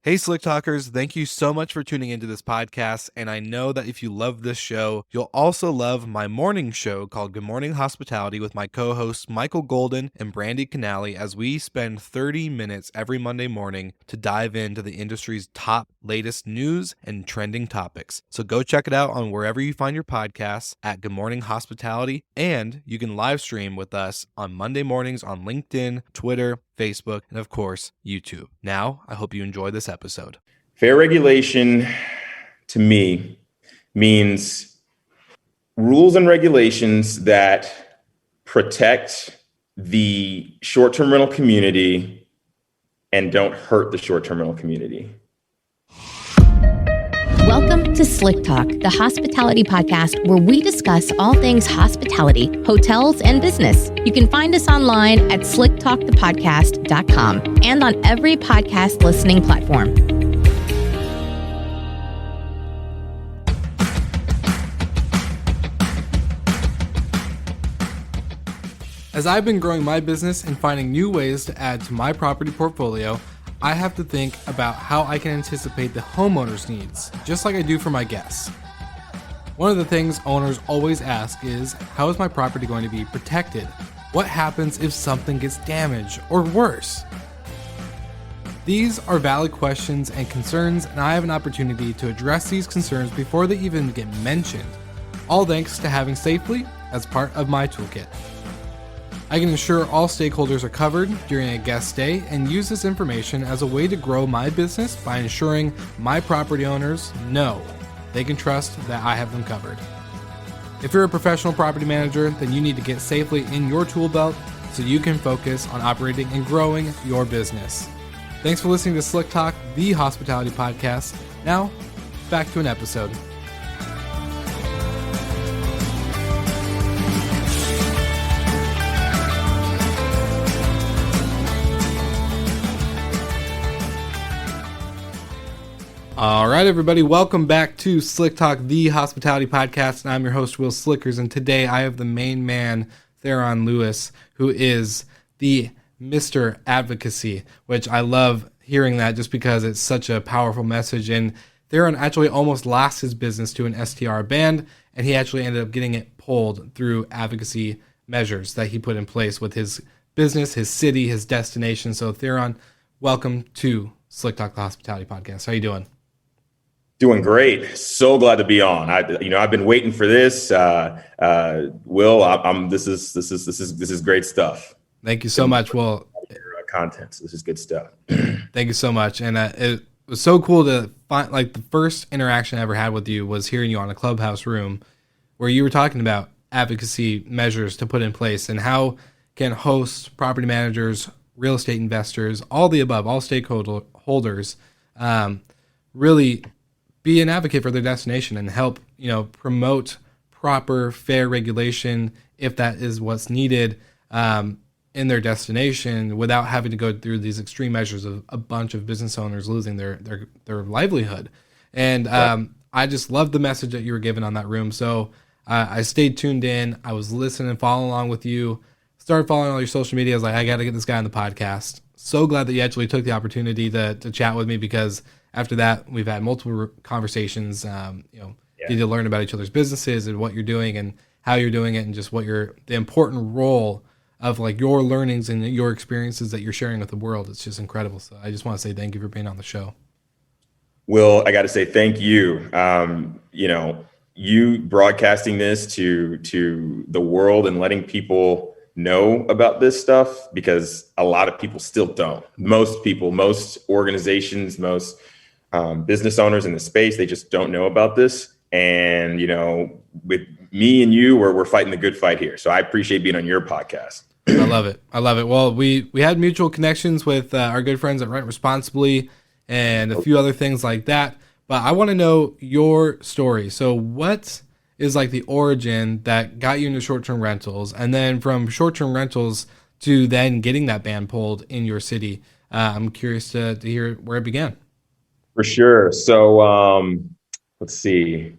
Hey, Slick Talkers, thank you so much for tuning into this podcast. And I know that if you love this show, you'll also love my morning show called Good Morning Hospitality with my co-hosts Michael Golden and Brandy Canali, as we spend 30 minutes every Monday morning to dive into the industry's top latest news and trending topics. So go check it out on wherever you find your podcasts at Good Morning Hospitality. And you can live stream with us on Monday mornings on LinkedIn, Twitter, Facebook, and of course, YouTube. Now, I hope you enjoy this episode. Fair regulation to me means rules and regulations that protect the short-term rental community and don't hurt the short-term rental community. Welcome to Slick Talk, the hospitality podcast where we discuss all things hospitality, hotels, and business. You can find us online at slicktalkthepodcast.com and on every podcast listening platform. As I've been growing my business and finding new ways to add to my property portfolio, I have to think about how I can anticipate the homeowner's needs, just like I do for my guests. One of the things owners always ask is, how is my property going to be protected? What happens if something gets damaged or worse? These are valid questions and concerns, and I have an opportunity to address these concerns before they even get mentioned, all thanks to having Safely as part of my toolkit. I can ensure all stakeholders are covered during a guest stay and use this information as a way to grow my business by ensuring my property owners know they can trust that I have them covered. If you're a professional property manager, then you need to get Safely in your tool belt so you can focus on operating and growing your business. Thanks for listening to Slick Talk, the hospitality podcast. Now, back to an episode. All right, everybody, welcome back to Slick Talk, the hospitality podcast. And I'm your host, Will Slickers, and today I have the main man, Theron Lewis, who is the Mr. Advocacy, which I love hearing that just because it's such a powerful message. And Theron actually almost lost his business to an STR ban, and he actually ended up getting it pulled through advocacy measures that he put in place with his business, his city, his destination. So Theron, welcome to Slick Talk, the hospitality podcast. How you doing? Doing great. So glad to be on. I've been waiting for this. Will, this is great stuff. Thank you so much. Well, content. So this is good stuff. Thank you so much. And it was so cool to find, like, the first interaction I ever had with you was hearing you on a Clubhouse room where you were talking about advocacy measures to put in place and how can hosts, property managers, real estate investors, all the above, all stakeholders, really be an advocate for their destination and help, promote proper, fair regulation if that is what's needed in their destination without having to go through these extreme measures of a bunch of business owners losing their livelihood. And I just loved the message that you were given on that room. So I stayed tuned in. I was listening and following along with you. Started following all your social media. I was like, I got to get this guy on the podcast. So glad that you actually took the opportunity to chat with me, because after that, we've had multiple conversations, to learn about each other's businesses and what you're doing and how you're doing it, and just what the important role of, like, your learnings and your experiences that you're sharing with the world. It's just incredible. So I just want to say thank you for being on the show. Will, I got to say thank you. You broadcasting this to the world and letting people know about this stuff, because a lot of people still don't. Most people, most organizations, most business owners in the space, they just don't know about this. And, with me and you, we're fighting the good fight here. So I appreciate being on your podcast. I love it. Well, we had mutual connections with our good friends at Rent Responsibly and a few other things like that. But I want to know your story. So what is, like, the origin that got you into short-term rentals, and then from short-term rentals to then getting that ban pulled in your city? I'm curious to hear where it began. For sure. So let's see.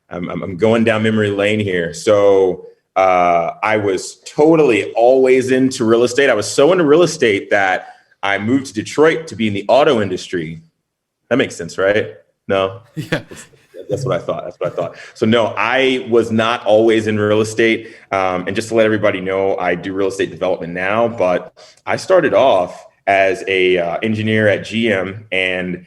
I'm going down memory lane here. So I was totally always into real estate. I was so into real estate that I moved to Detroit to be in the auto industry. That makes sense, right? No? Yeah. That's what I thought. That's what I thought. So no, I was not always in real estate. And just to let everybody know, I do real estate development now, but I started off as a engineer at GM, and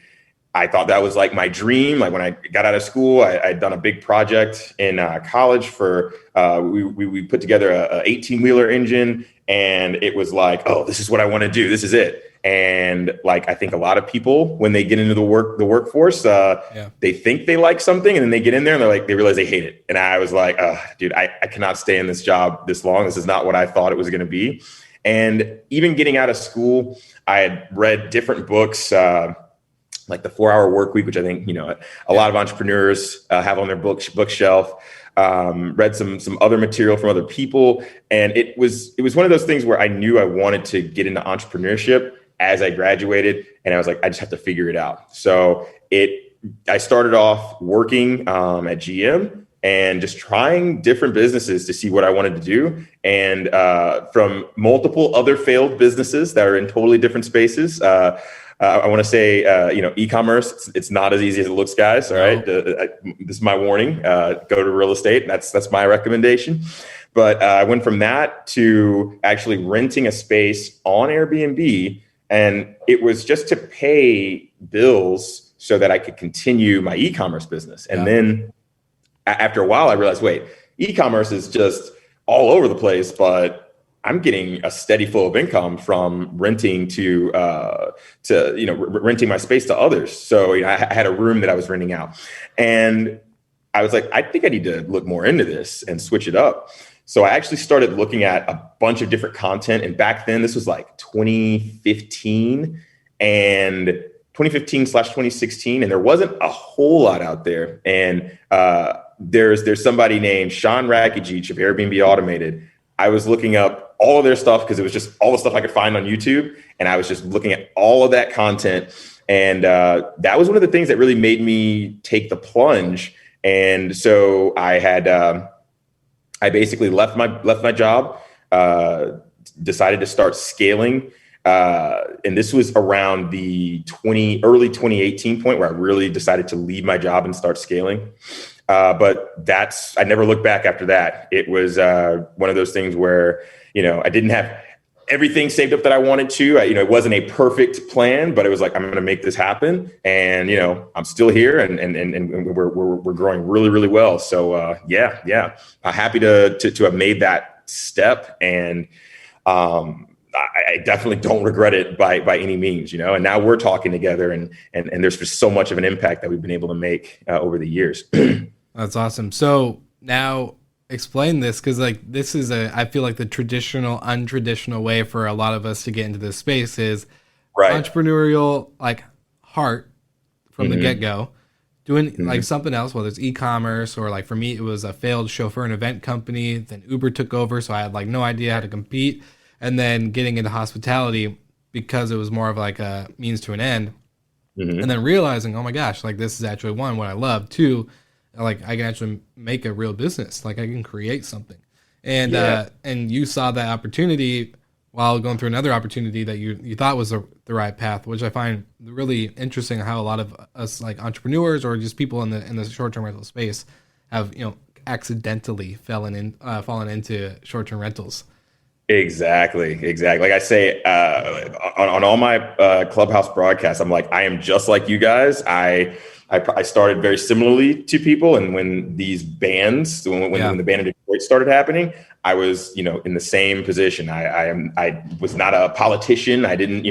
I thought that was like my dream. Like when I got out of school, I'd done a big project in college for, we put together a 18-wheeler engine, and it was like, oh, this is what I want to do. This is it. And like, I think a lot of people, when they get into the workforce, they think they like something, and then they get in there and they realize they hate it. And I was like, dude, I cannot stay in this job this long. This is not what I thought it was going to be. And even getting out of school, I had read different books, like the 4-Hour Work Week, which I think, a lot of entrepreneurs have on their bookshelf. Read some other material from other people. And it was one of those things where I knew I wanted to get into entrepreneurship as I graduated. And I was like, I just have to figure it out. So I started off working at GM and just trying different businesses to see what I wanted to do. And from multiple other failed businesses that are in totally different spaces, I want to say, e-commerce, it's not as easy as it looks, guys. All right. This is my warning. Go to real estate. That's my recommendation. But I went from that to actually renting a space on Airbnb. And it was just to pay bills so that I could continue my e-commerce business. And then after a while, I realized, wait, e-commerce is just all over the place, but I'm getting a steady flow of income from renting renting my space to others. So I had a room that I was renting out, and I was like, I think I need to look more into this and switch it up. So I actually started looking at a bunch of different content. And back then, this was like 2015 and 2015/2016, and there wasn't a whole lot out there. And there's somebody named Sean Rakic of Airbnb Automated. I was looking up all of their stuff because it was just all the stuff I could find on YouTube. And I was just looking at all of that content. And that was one of the things that really made me take the plunge. And so I basically left my job, decided to start scaling. And this was around the early 2018 point where I really decided to leave my job and start scaling. But I never looked back after that. It was one of those things where, I didn't have everything saved up that I wanted to. It wasn't a perfect plan, but it was like, I'm going to make this happen. And, I'm still here, and we're growing really, really well. So I'm happy to have made that step. And I definitely don't regret it by any means, and now we're talking together, and there's just so much of an impact that we've been able to make over the years. That's awesome. So now explain this, because this is I feel like the traditional, untraditional way for a lot of us to get into this space is entrepreneurial, heart from the get-go, doing something else, whether it's e-commerce or for me, it was a failed chauffeur and event company. Then Uber took over. So I had no idea how to compete. And then getting into hospitality because it was more of a means to an end. And then realizing, oh my gosh, this is actually one, what I love. Two, I can actually make a real business. I can create something. And and you saw that opportunity while going through another opportunity that you thought was the right path, which I find really interesting how a lot of us entrepreneurs or just people in the short-term rental space have, accidentally fallen into short-term rentals. Exactly. Like I say, on all my Clubhouse broadcasts, I'm like, I am just like you guys. I started very similarly to people. And when these bands, when the band in Detroit started happening, I was, in the same position. I was not a politician. I didn't,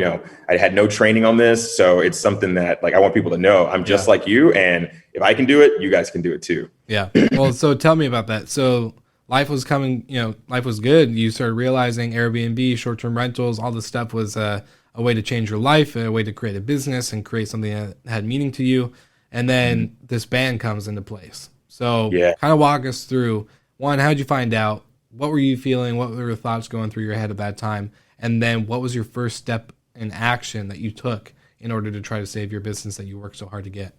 I had no training on this. So it's something that I want people to know. I'm just like you. And if I can do it, you guys can do it too. Yeah. Well, so tell me about that. So life was coming, life was good. You started realizing Airbnb, short-term rentals, all this stuff was a way to change your life, a way to create a business and create something that had meaning to you. And then this band comes into place. So kind of walk us through, one, how'd you find out? What were you feeling? What were your thoughts going through your head at that time? And then what was your first step in action that you took in order to try to save your business that you worked so hard to get?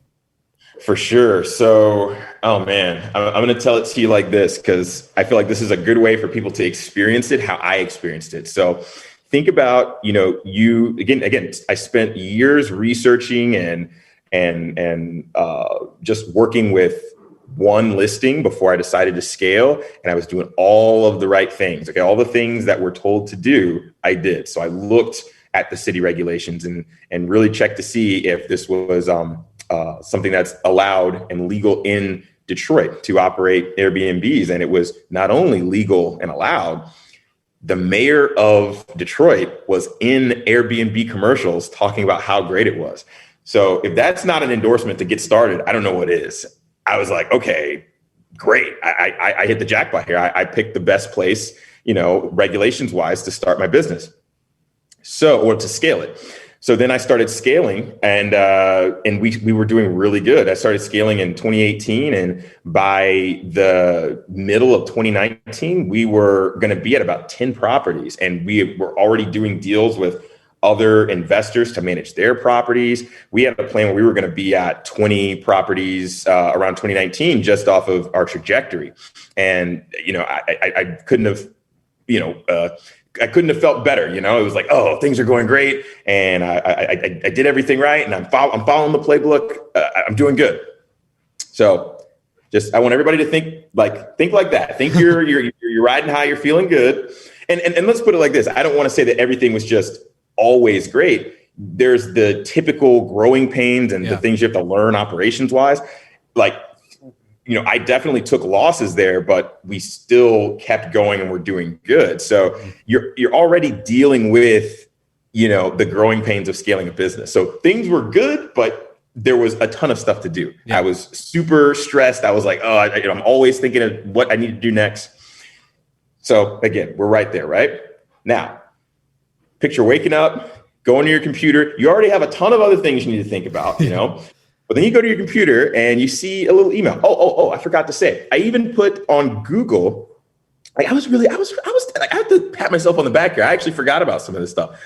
For sure. So, oh man, I'm going to tell it to you like this, because I feel like this is a good way for people to experience it, how I experienced it. So think about, you again, I spent years researching and and just working with one listing before I decided to scale. And I was doing all of the right things. Okay. All the things that we're told to do, I did. So I looked at the city regulations and really checked to see if this was something that's allowed and legal in Detroit to operate Airbnbs. And it was not only legal and allowed, the mayor of Detroit was in Airbnb commercials talking about how great it was. So if that's not an endorsement to get started, I don't know what is. I was like, okay, great. I hit the jackpot here. I picked the best place, regulations wise, to start my business. Or to scale it. So then I started scaling, and we were doing really good. I started scaling in 2018, and by the middle of 2019, we were going to be at about 10 properties, and we were already doing deals with other investors to manage their properties. We had a plan where we were going to be at 20 properties around 2019, just off of our trajectory. And I couldn't have, I couldn't have felt better. It was like, oh, things are going great, and I did everything right, and I'm following the playbook. I'm doing good. So, I want everybody to think like that. Think you're riding high, you're feeling good, and let's put it like this. I don't want to say that everything was just always great. There's the typical growing pains and the things you have to learn operations wise. Like, I definitely took losses there, but we still kept going and we're doing good. So you're already dealing with, the growing pains of scaling a business. So things were good, but there was a ton of stuff to do. Yeah. I was super stressed. I was like, oh, I'm always thinking of what I need to do next. So again, we're right there, right? Now, picture waking up, going to your computer. You already have a ton of other things you need to think about, But then you go to your computer and you see a little email. Oh, I forgot to say. I even put on Google. I have to pat myself on the back here. I actually forgot about some of this stuff.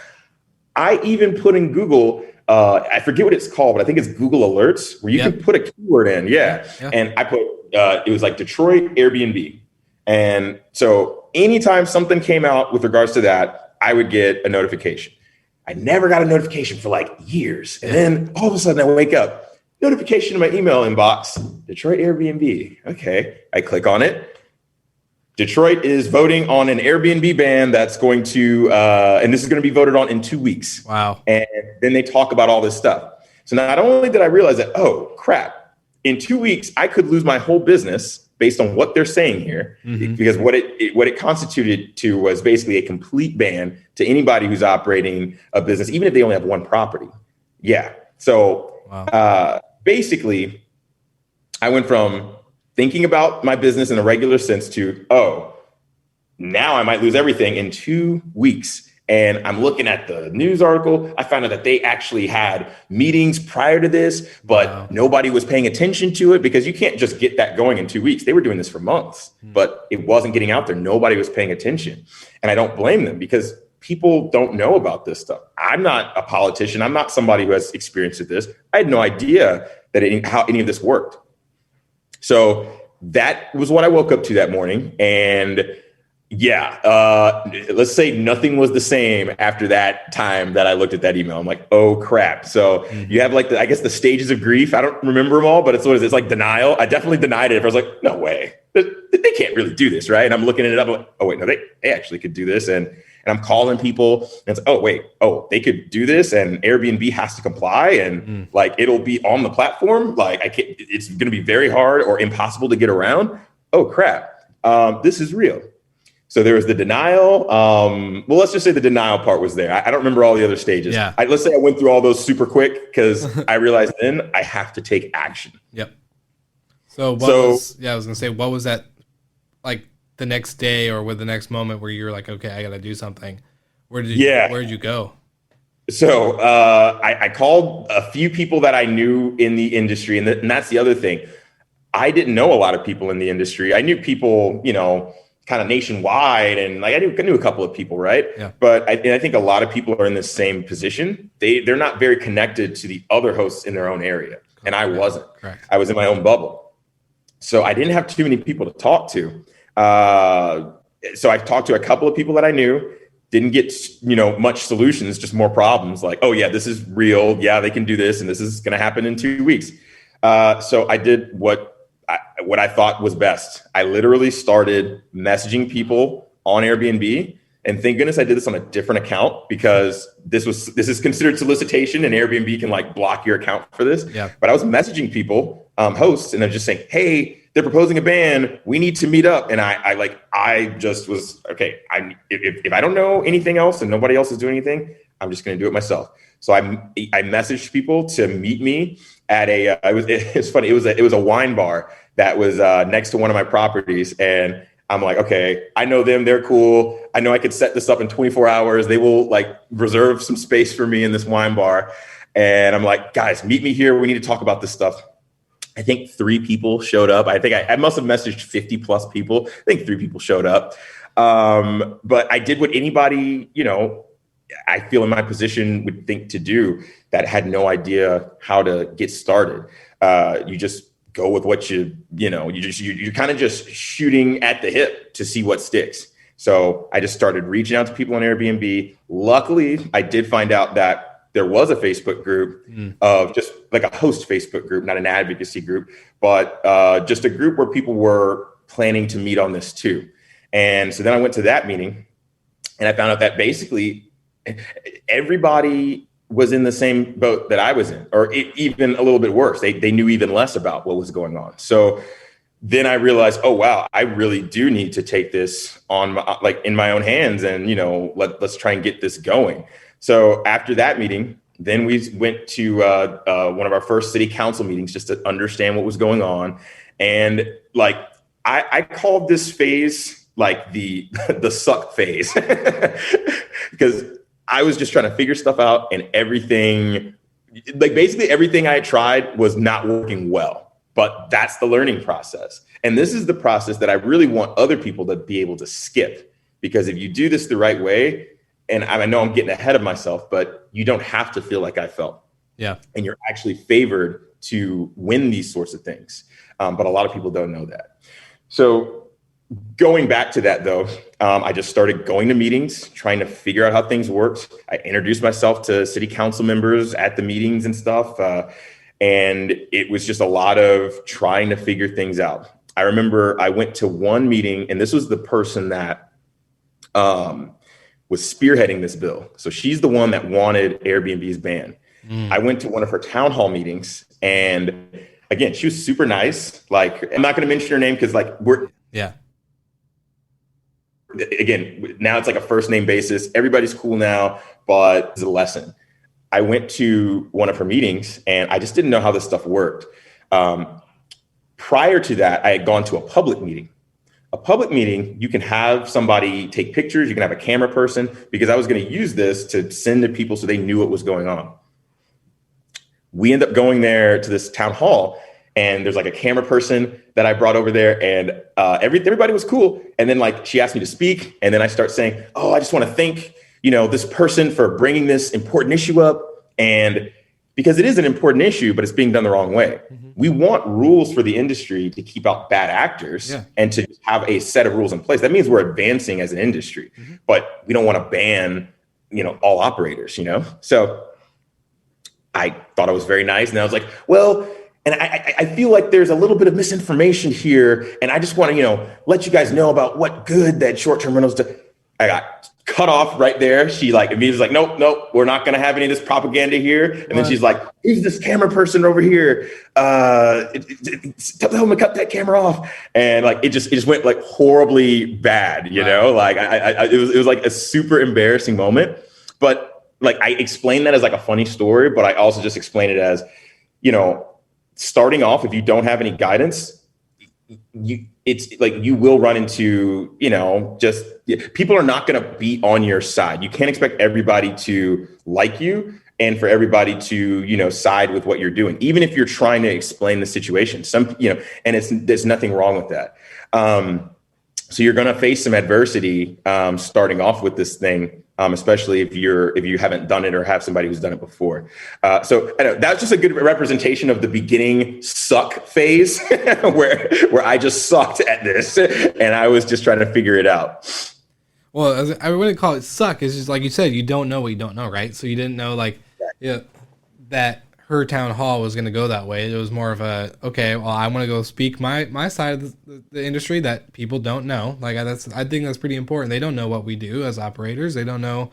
I even put in Google, I forget what it's called, but I think it's Google Alerts, where you can put a keyword in. Yeah. And I put, it was like Detroit Airbnb. And so anytime something came out with regards to that, I would get a notification. I never got a notification for like years. And then all of a sudden I wake up, notification in my email inbox, Detroit Airbnb. Okay. I click on it. Detroit is voting on an Airbnb ban that's going to, and this is going to be voted on in 2 weeks. Wow. And then they talk about all this stuff. So not only did I realize that, oh crap, in 2 weeks, I could lose my whole business based on what they're saying here, because what it constituted to was basically a complete ban to anybody who's operating a business, even if they only have one property. Yeah. So basically, I went from thinking about my business in a regular sense to, oh, now I might lose everything in 2 weeks. And I'm looking at the news article. I found out that they actually had meetings prior to this, but nobody was paying attention to it, because you can't just get that going in 2 weeks. They were doing this for months, but it wasn't getting out there. Nobody was paying attention. And I don't blame them, because people don't know about this stuff. I'm not a politician. I'm not somebody who has experience with this. I had no idea that how any of this worked. So that was what I woke up to that morning. And let's say nothing was the same after that time that I looked at that email. I'm like, oh crap. So you have like, I guess the stages of grief. I don't remember them all, but it's like denial. I definitely denied it. I was like, no way. They can't really do this, right? And I'm looking at it up. I'm like, oh wait, no, they actually could do this. And I'm calling people and it's, oh wait, they could do this, and Airbnb has to comply, and like it'll be on the platform. Like it's going to be very hard or impossible to get around. Oh crap. This is real. So there was the denial. Well, let's just say the denial part was there. I don't remember all the other stages. Yeah. Let's say I went through all those super quick, because I realized then I have to take action. Yep. I was going to say, what was that like the next day or with the next moment where you're like, okay, I got to do something? Where did you go? So I called a few people that I knew in the industry. And that's the other thing. I didn't know a lot of people in the industry. I knew people, kind of nationwide, and like I knew a couple of people, right? Yeah. But I think a lot of people are in the same position. They're not very connected to the other hosts in their own area, and I wasn't. Correct. I was in my own bubble, so I didn't have too many people to talk to. So I talked to a couple of people that I knew. didn't get, much solutions, just more problems. Like, oh yeah, this is real. Yeah, they can do this, and this is going to happen in 2 weeks. So I did what I thought was best. I literally started messaging people on Airbnb, and thank goodness I did this on a different account, because this is considered solicitation, and Airbnb can like block your account for this. Yeah. But I was messaging people, hosts, and I'm just saying, hey, they're proposing a ban. We need to meet up. And I just was, okay, if I don't know anything else and nobody else is doing anything, I'm just going to do it myself. So I messaged people to meet me at it's funny. It was a wine bar that was next to one of my properties. And I'm like, okay, I know them. They're cool. I know I could set this up in 24 hours. They will like reserve some space for me in this wine bar. And I'm like, guys, meet me here. We need to talk about this stuff. I think 3 people showed up. I think I must have messaged 50 plus people. I think 3 people showed up. But I did what anybody, I feel in my position would think to do, that had no idea how to get started. You just go with what you're kind of just shooting at the hip to see what sticks. So I just started reaching out to people on Airbnb. Luckily, I did find out that there was a Facebook group of just like a host Facebook group, not an advocacy group, but just a group where people were planning to meet on this too. And so then I went to that meeting, and I found out that basically everybody was in the same boat that I was in, or even a little bit worse. They knew even less about what was going on. So then I realized, oh, wow, I really do need to take this on in my own hands, and, let's try and get this going. So after that meeting, then we went to one of our first city council meetings just to understand what was going on. And like, I called this phase like the suck phase because I was just trying to figure stuff out, and basically everything I had tried was not working well. But that's the learning process. And this is the process that I really want other people to be able to skip, because if you do this the right way, and I know I'm getting ahead of myself, but you don't have to feel like I felt. Yeah. And you're actually favored to win these sorts of things. But a lot of people don't know that. So going back to that, though, I just started going to meetings, trying to figure out how things worked. I introduced myself to city council members at the meetings and stuff. And it was just a lot of trying to figure things out. I remember I went to one meeting, and this was the person that was spearheading this bill. So she's the one that wanted Airbnb's ban. I went to one of her town hall meetings, and again, she was super nice. Like, I'm not going to mention her name because again, now it's like a first name basis. Everybody's cool now, but it's a lesson. I went to one of her meetings, and I just didn't know how this stuff worked. Prior to that, I had gone to a public meeting. A public meeting, you can have somebody take pictures, you can have a camera person, because I was going to use this to send to people so they knew what was going on. We end up going there to this town hall, and there's like a camera person that I brought over there, and everybody was cool. And then like she asked me to speak, and then I start saying, oh, I just want to thank this person for bringing this important issue up. And because it is an important issue, but it's being done the wrong way. Mm-hmm. We want rules for the industry to keep out bad actors and to have a set of rules in place. That means we're advancing as an industry, but we don't want to ban, all operators, So I thought it was very nice. And I was like, well, and I feel like there's a little bit of misinformation here. And I just want to, let you guys know about what good that short-term rentals do. I got cut off right there. She immediately was like, nope, we're not going to have any of this propaganda here. And then she's like, who's this camera person over here? Tell them to cut that camera off. And it just went horribly bad, you know, it was like a super embarrassing moment. But I explained that as a funny story, but I also just explained it as, starting off, if you don't have any guidance, you will run into, people are not going to be on your side. You can't expect everybody to like you and for everybody to, side with what you're doing, even if you're trying to explain the situation. And there's nothing wrong with that. So you're going to face some adversity starting off with this thing, especially if you haven't done it or have somebody who's done it before. So I know that's just a good representation of the beginning suck phase where I just sucked at this and I was just trying to figure it out. Well, I wouldn't call it suck. It's just like you said, you don't know what you don't know, right? So you didn't know like that her town hall was going to go that way. It was more of a, okay, well, I want to go speak my side of the industry that people don't know. Like I think that's pretty important. They don't know what we do as operators. They don't know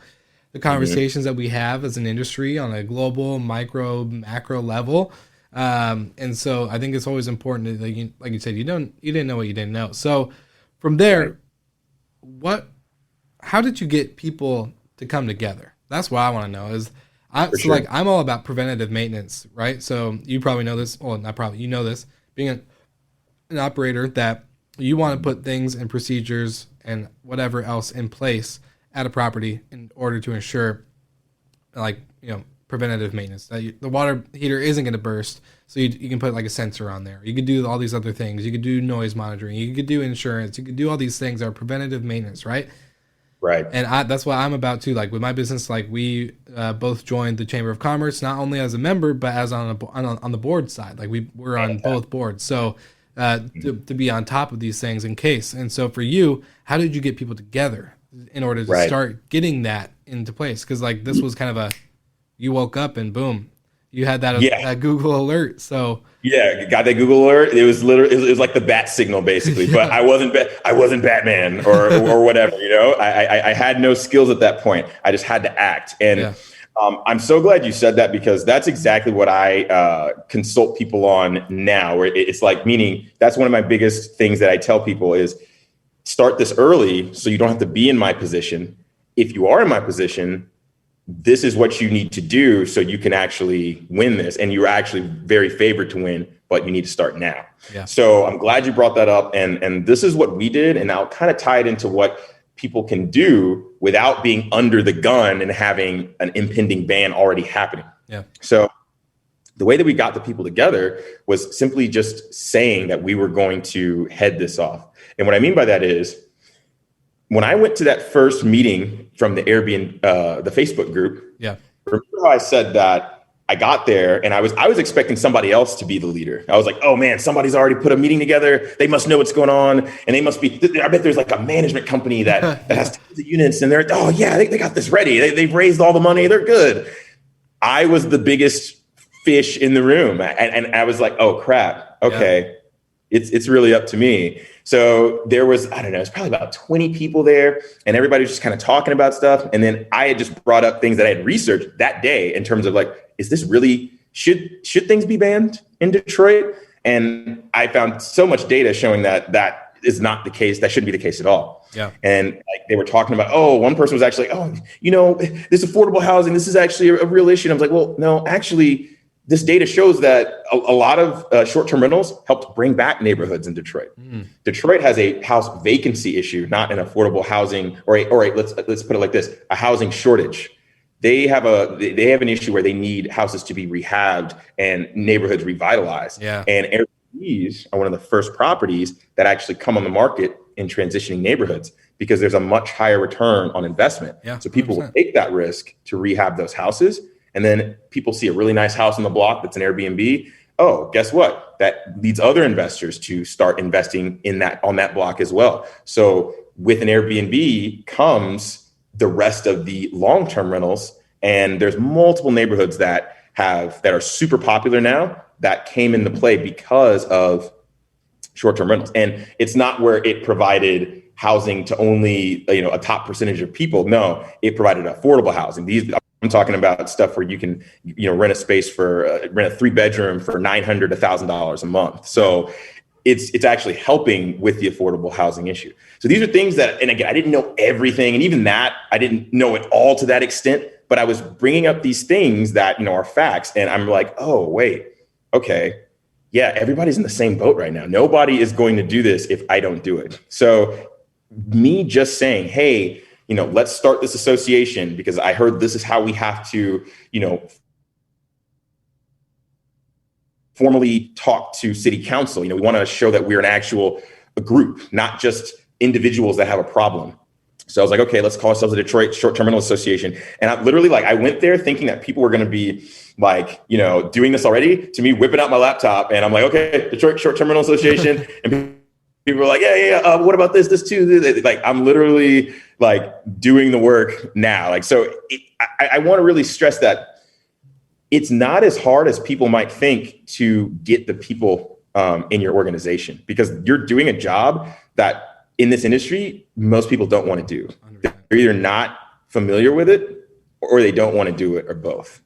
the conversations that we have as an industry on a global, micro, macro level. And so I think it's always important to, like you said, you didn't know what you didn't know. So from there, how did you get people to come together? That's what I want to know is, like I'm all about preventative maintenance, right? So you probably know this. Well, not probably, you know this, being an operator, that you want to put things and procedures and whatever else in place at a property in order to ensure, like, preventative maintenance, that the water heater isn't going to burst. So you can put like a sensor on there. You could do all these other things. You could do noise monitoring. You could do insurance. You could do all these things that are preventative maintenance, right? Right. And that's what I'm about to, like with my business. Like we both joined the Chamber of Commerce, not only as a member, but as on the board side. Like we're on both boards. So to be on top of these things in case. And so for you, how did you get people together in order to start getting that into place? Because like this was kind of you woke up and boom, you had that Google alert. So yeah, got that Google alert. It was literally, it was like the bat signal basically, but I wasn't Batman or whatever, I had no skills at that point. I just had to act. And I'm so glad you said that, because that's exactly what I consult people on now, where it's like, meaning that's one of my biggest things that I tell people is start this early so you don't have to be in my position. If you are in my position, this is what you need to do so you can actually win this. And you're actually very favored to win, but you need to start now. Yeah. So I'm glad you brought that up. And this is what we did. And I'll kind of tie it into what people can do without being under the gun and having an impending ban already happening. Yeah. So the way that we got the people together was simply just saying that we were going to head this off. And what I mean by that is, when I went to that first meeting from the Airbnb, the Facebook group, remember how I said that I got there and I was expecting somebody else to be the leader. I was like, oh man, somebody's already put a meeting together. They must know what's going on. And they must be, I bet there's like a management company that has tons of units and they're, oh yeah, they got this ready. They've raised all the money. They're good. I was the biggest fish in the room. And I was like, oh crap. Okay. Yeah. It's really up to me. So there was, I don't know, it's probably about 20 people there and everybody was just kind of talking about stuff. And then I had just brought up things that I had researched that day in terms of like, is this really, should things be banned in Detroit? And I found so much data showing that is not the case. That shouldn't be the case at all. Yeah. And like they were talking about, one person was actually like, this affordable housing, this is actually a real issue. And I was like, well, no, actually, this data shows that a lot of short-term rentals helped bring back neighborhoods in Detroit. Detroit has a house vacancy issue, not an affordable housing, or let's put it like this: a housing shortage. They have an issue where they need houses to be rehabbed and neighborhoods revitalized. Yeah. And Airbnbs are one of the first properties that actually come on the market in transitioning neighborhoods because there's a much higher return on investment. Yeah, so people 100%. Will take that risk to rehab those houses. And then people see a really nice house on the block that's an Airbnb. Oh, guess what? That leads other investors to start investing on that block as well. So with an Airbnb comes the rest of the long-term rentals. And there's multiple neighborhoods that are super popular now that came into play because of short-term rentals. And it's not where it provided housing to only a top percentage of people. No, it provided affordable housing. I'm talking about stuff where you can, rent a space rent a 3-bedroom for $900 to $1,000 a month. So it's actually helping with the affordable housing issue. So these are things that, and again, I didn't know everything. And even that, I didn't know it all to that extent, but I was bringing up these things that, are facts. And I'm like, oh, wait, okay. Yeah, everybody's in the same boat right now. Nobody is going to do this if I don't do it. So me just saying, hey, let's start this association because I heard this is how we have to, formally talk to city council. We want to show that we're a group, not just individuals that have a problem. So I was like, okay, let's call ourselves the Detroit Short-Term Rental Association. And I literally, I went there thinking that people were going to be doing this already, to me, whipping out my laptop. And I'm like, okay, Detroit Short-Term Rental Association. And people are like, yeah, what about this too? Like, I'm literally like doing the work now. Like, so I want to really stress that it's not as hard as people might think to get the people in your organization, because you're doing a job that in this industry, most people don't want to do. 100%. They're either not familiar with it or they don't want to do it, or both.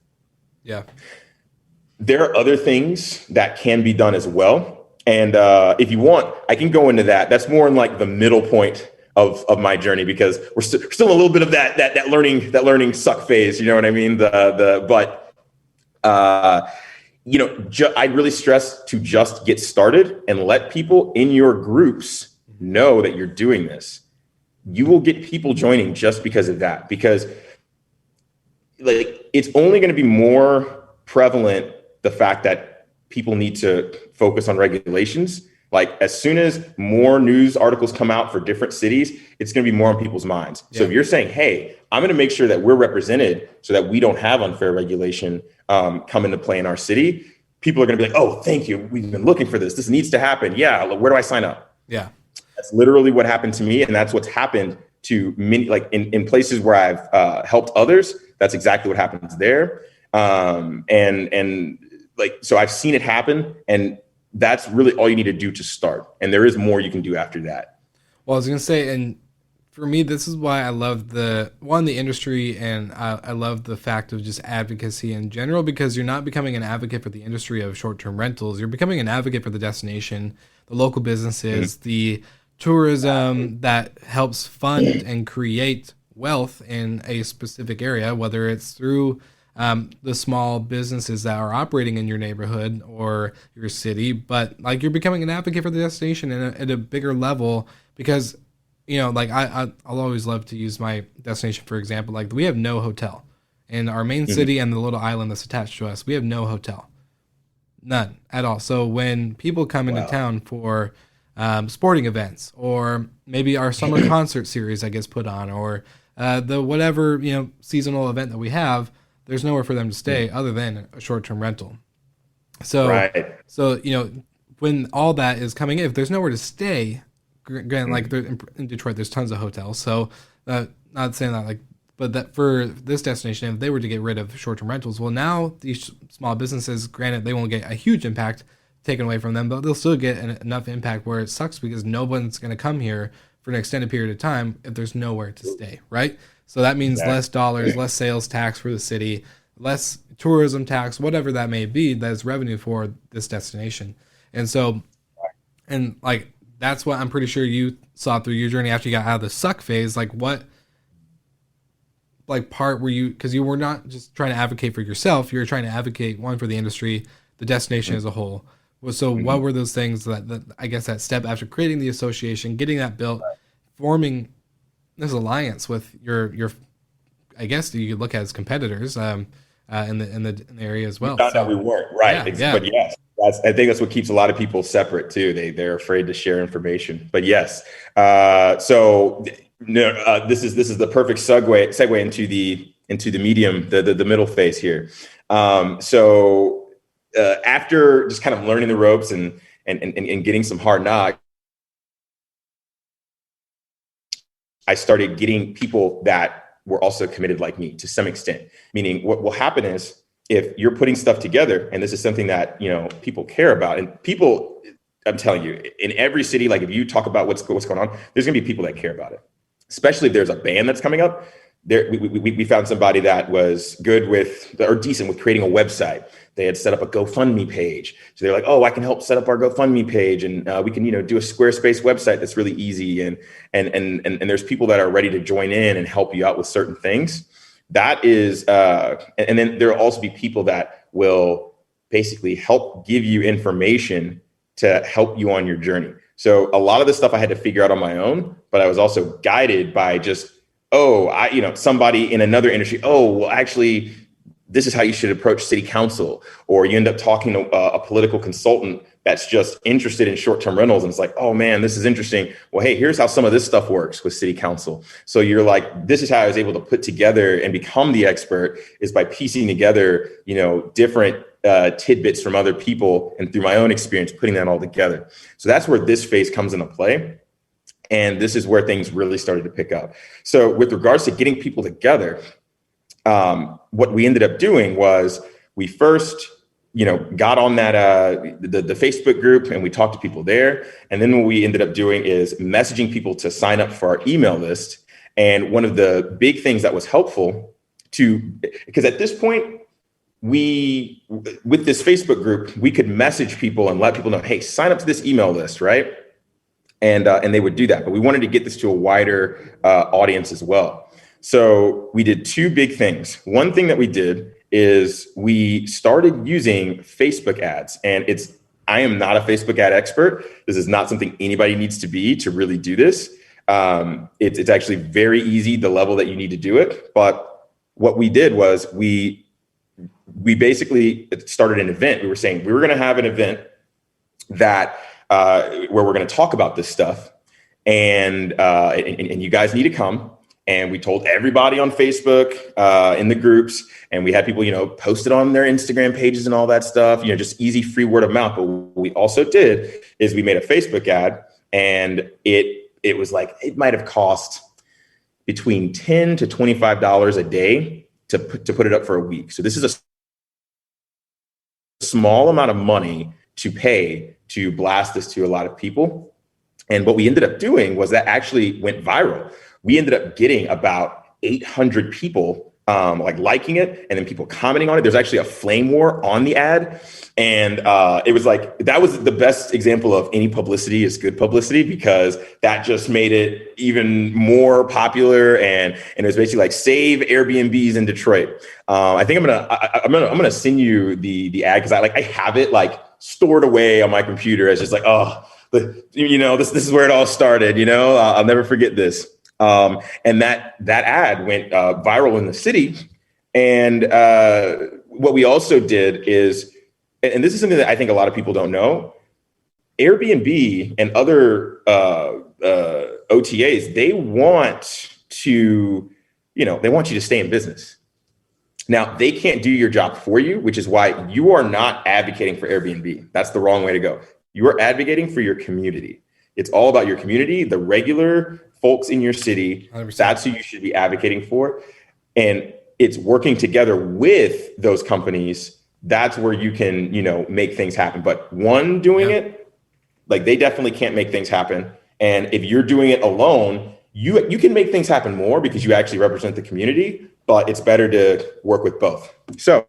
Yeah. There are other things that can be done as well. And if you want, I can go into that. That's more in like the middle point of my journey, because we're still a little bit of that learning suck phase. You know what I mean? I'd really stress to just get started and let people in your groups know that you're doing this. You will get people joining just because of that, because like it's only going to be more prevalent, the fact that people need to focus on regulations. Like, as soon as more news articles come out for different cities, it's going to be more on people's minds. Yeah. So if you're saying, hey, I'm going to make sure that we're represented so that we don't have unfair regulation come into play in our city, people are going to be like, oh, thank you. We've been looking for this. This needs to happen. Yeah. Where do I sign up? Yeah. That's literally what happened to me. And that's what's happened to many, like in places where I've helped others. That's exactly what happens there. So I've seen it happen, and that's really all you need to do to start. And there is more you can do after that. Well, I was going to say, and for me, this is why I love the industry, and I love the fact of just advocacy in general, because you're not becoming an advocate for the industry of short-term rentals. You're becoming an advocate for the destination, the local businesses, the tourism that helps fund and create wealth in a specific area, whether it's through the small businesses that are operating in your neighborhood or your city, but like you're becoming an advocate for the destination at a bigger level, because, you know, like I'll always love to use my destination for example. Like, we have no hotel in our main city and the little island that's attached to us. We have no hotel, none at all. So when people come into town for sporting events, or maybe our summer concert series that gets put on, or the whatever, you know, seasonal event that we have, there's nowhere for them to stay other than a short-term rental. So, So, you know, when all that is coming in, if there's nowhere to stay, granted, like in Detroit, there's tons of hotels. So, not saying that, like, but that for this destination, if they were to get rid of short-term rentals, well, now these small businesses, granted, they won't get a huge impact taken away from them, but they'll still get enough impact where it sucks, because no one's going to come here for an extended period of time if there's nowhere to stay, right? So that means less dollars, less sales tax for the city, less tourism tax, whatever that may be, that's revenue for this destination. And so, and like, that's what I'm pretty sure you saw through your journey after you got out of the suck phase. Like, what, like, part were you, because you were not just trying to advocate for yourself, you were trying to advocate, one, for the industry, the destination as a whole. So what were those things that I guess that step after creating the association, getting that built, forming this alliance with your I guess you could look at as competitors in the area as well. We found out we weren't, right? But yes, I think that's what keeps a lot of people separate too. They're afraid to share information. But yes, this is the perfect segue into the medium, the middle phase here. After just kind of learning the ropes and getting some hard knocks, I started getting people that were also committed like me to some extent. Meaning, what will happen is, if you're putting stuff together, and this is something that, you know, people care about, and people, I'm telling you, in every city, like if you talk about what's going on, there's gonna be people that care about it. Especially if there's a band that's coming up. We found somebody that was good with, or decent with, creating a website. They had set up a GoFundMe page. So they're like, oh, I can help set up our GoFundMe page, and we can, you know, do a Squarespace website that's really easy. And there's people that are ready to join in and help you out with certain things. That is, and then there'll also be people that will basically help give you information to help you on your journey. So a lot of this stuff I had to figure out on my own, but I was also guided by just, somebody in another industry. Oh, well, actually, this is how you should approach city council. Or you end up talking to a political consultant that's just interested in short-term rentals. And it's like, oh man, this is interesting. Well, hey, here's how some of this stuff works with city council. So you're like, this is how I was able to put together and become the expert, is by piecing together, you know, different tidbits from other people and through my own experience, putting that all together. So that's where this phase comes into play. And this is where things really started to pick up. So with regards to getting people together, what we ended up doing was we first, got on that the Facebook group and we talked to people there. And then what we ended up doing is messaging people to sign up for our email list. And one of the big things that was helpful because at this point, with this Facebook group, we could message people and let people know, hey, sign up to this email list, right? And they would do that. But we wanted to get this to a wider audience as well. So we did two big things. One thing that we did is we started using Facebook ads. And I am not a Facebook ad expert. This is not something anybody needs to be to really do this. It's actually very easy, the level that you need to do it. But what we did was we basically started an event. We were saying we were going to have an event that where we're going to talk about this stuff, and you guys need to come. And we told everybody on Facebook in the groups, and we had people, post it on their Instagram pages and all that stuff. Just easy, free word of mouth. But what we also did is we made a Facebook ad, and it was like it might have cost between $10 to $25 a day to put it up for a week. So this is a small amount of money to pay to blast this to a lot of people. And what we ended up doing was that actually went viral. We ended up getting about 800 people liking it, and then people commenting on it. There's actually a flame war on the ad. And it was like, that was the best example of any publicity is good publicity, because that just made it even more popular. And it was basically like, save Airbnbs in Detroit. I think I'm gonna send you the ad, because I have it like stored away on my computer as just like, this is where it all started. I'll never forget this. And that ad went viral in the city. And what we also did is, and this is something that I think a lot of people don't know, Airbnb and other OTAs, they want you to stay in business. Now, they can't do your job for you, which is why you are not advocating for Airbnb. That's the wrong way to go. You are advocating for your community. It's all about your community, the regular folks in your city. 100%. That's who you should be advocating for. And it's working together with those companies. That's where you can, make things happen. But one doing it, like, they definitely can't make things happen. And if you're doing it alone, you can make things happen more because you actually represent the community, but it's better to work with both. So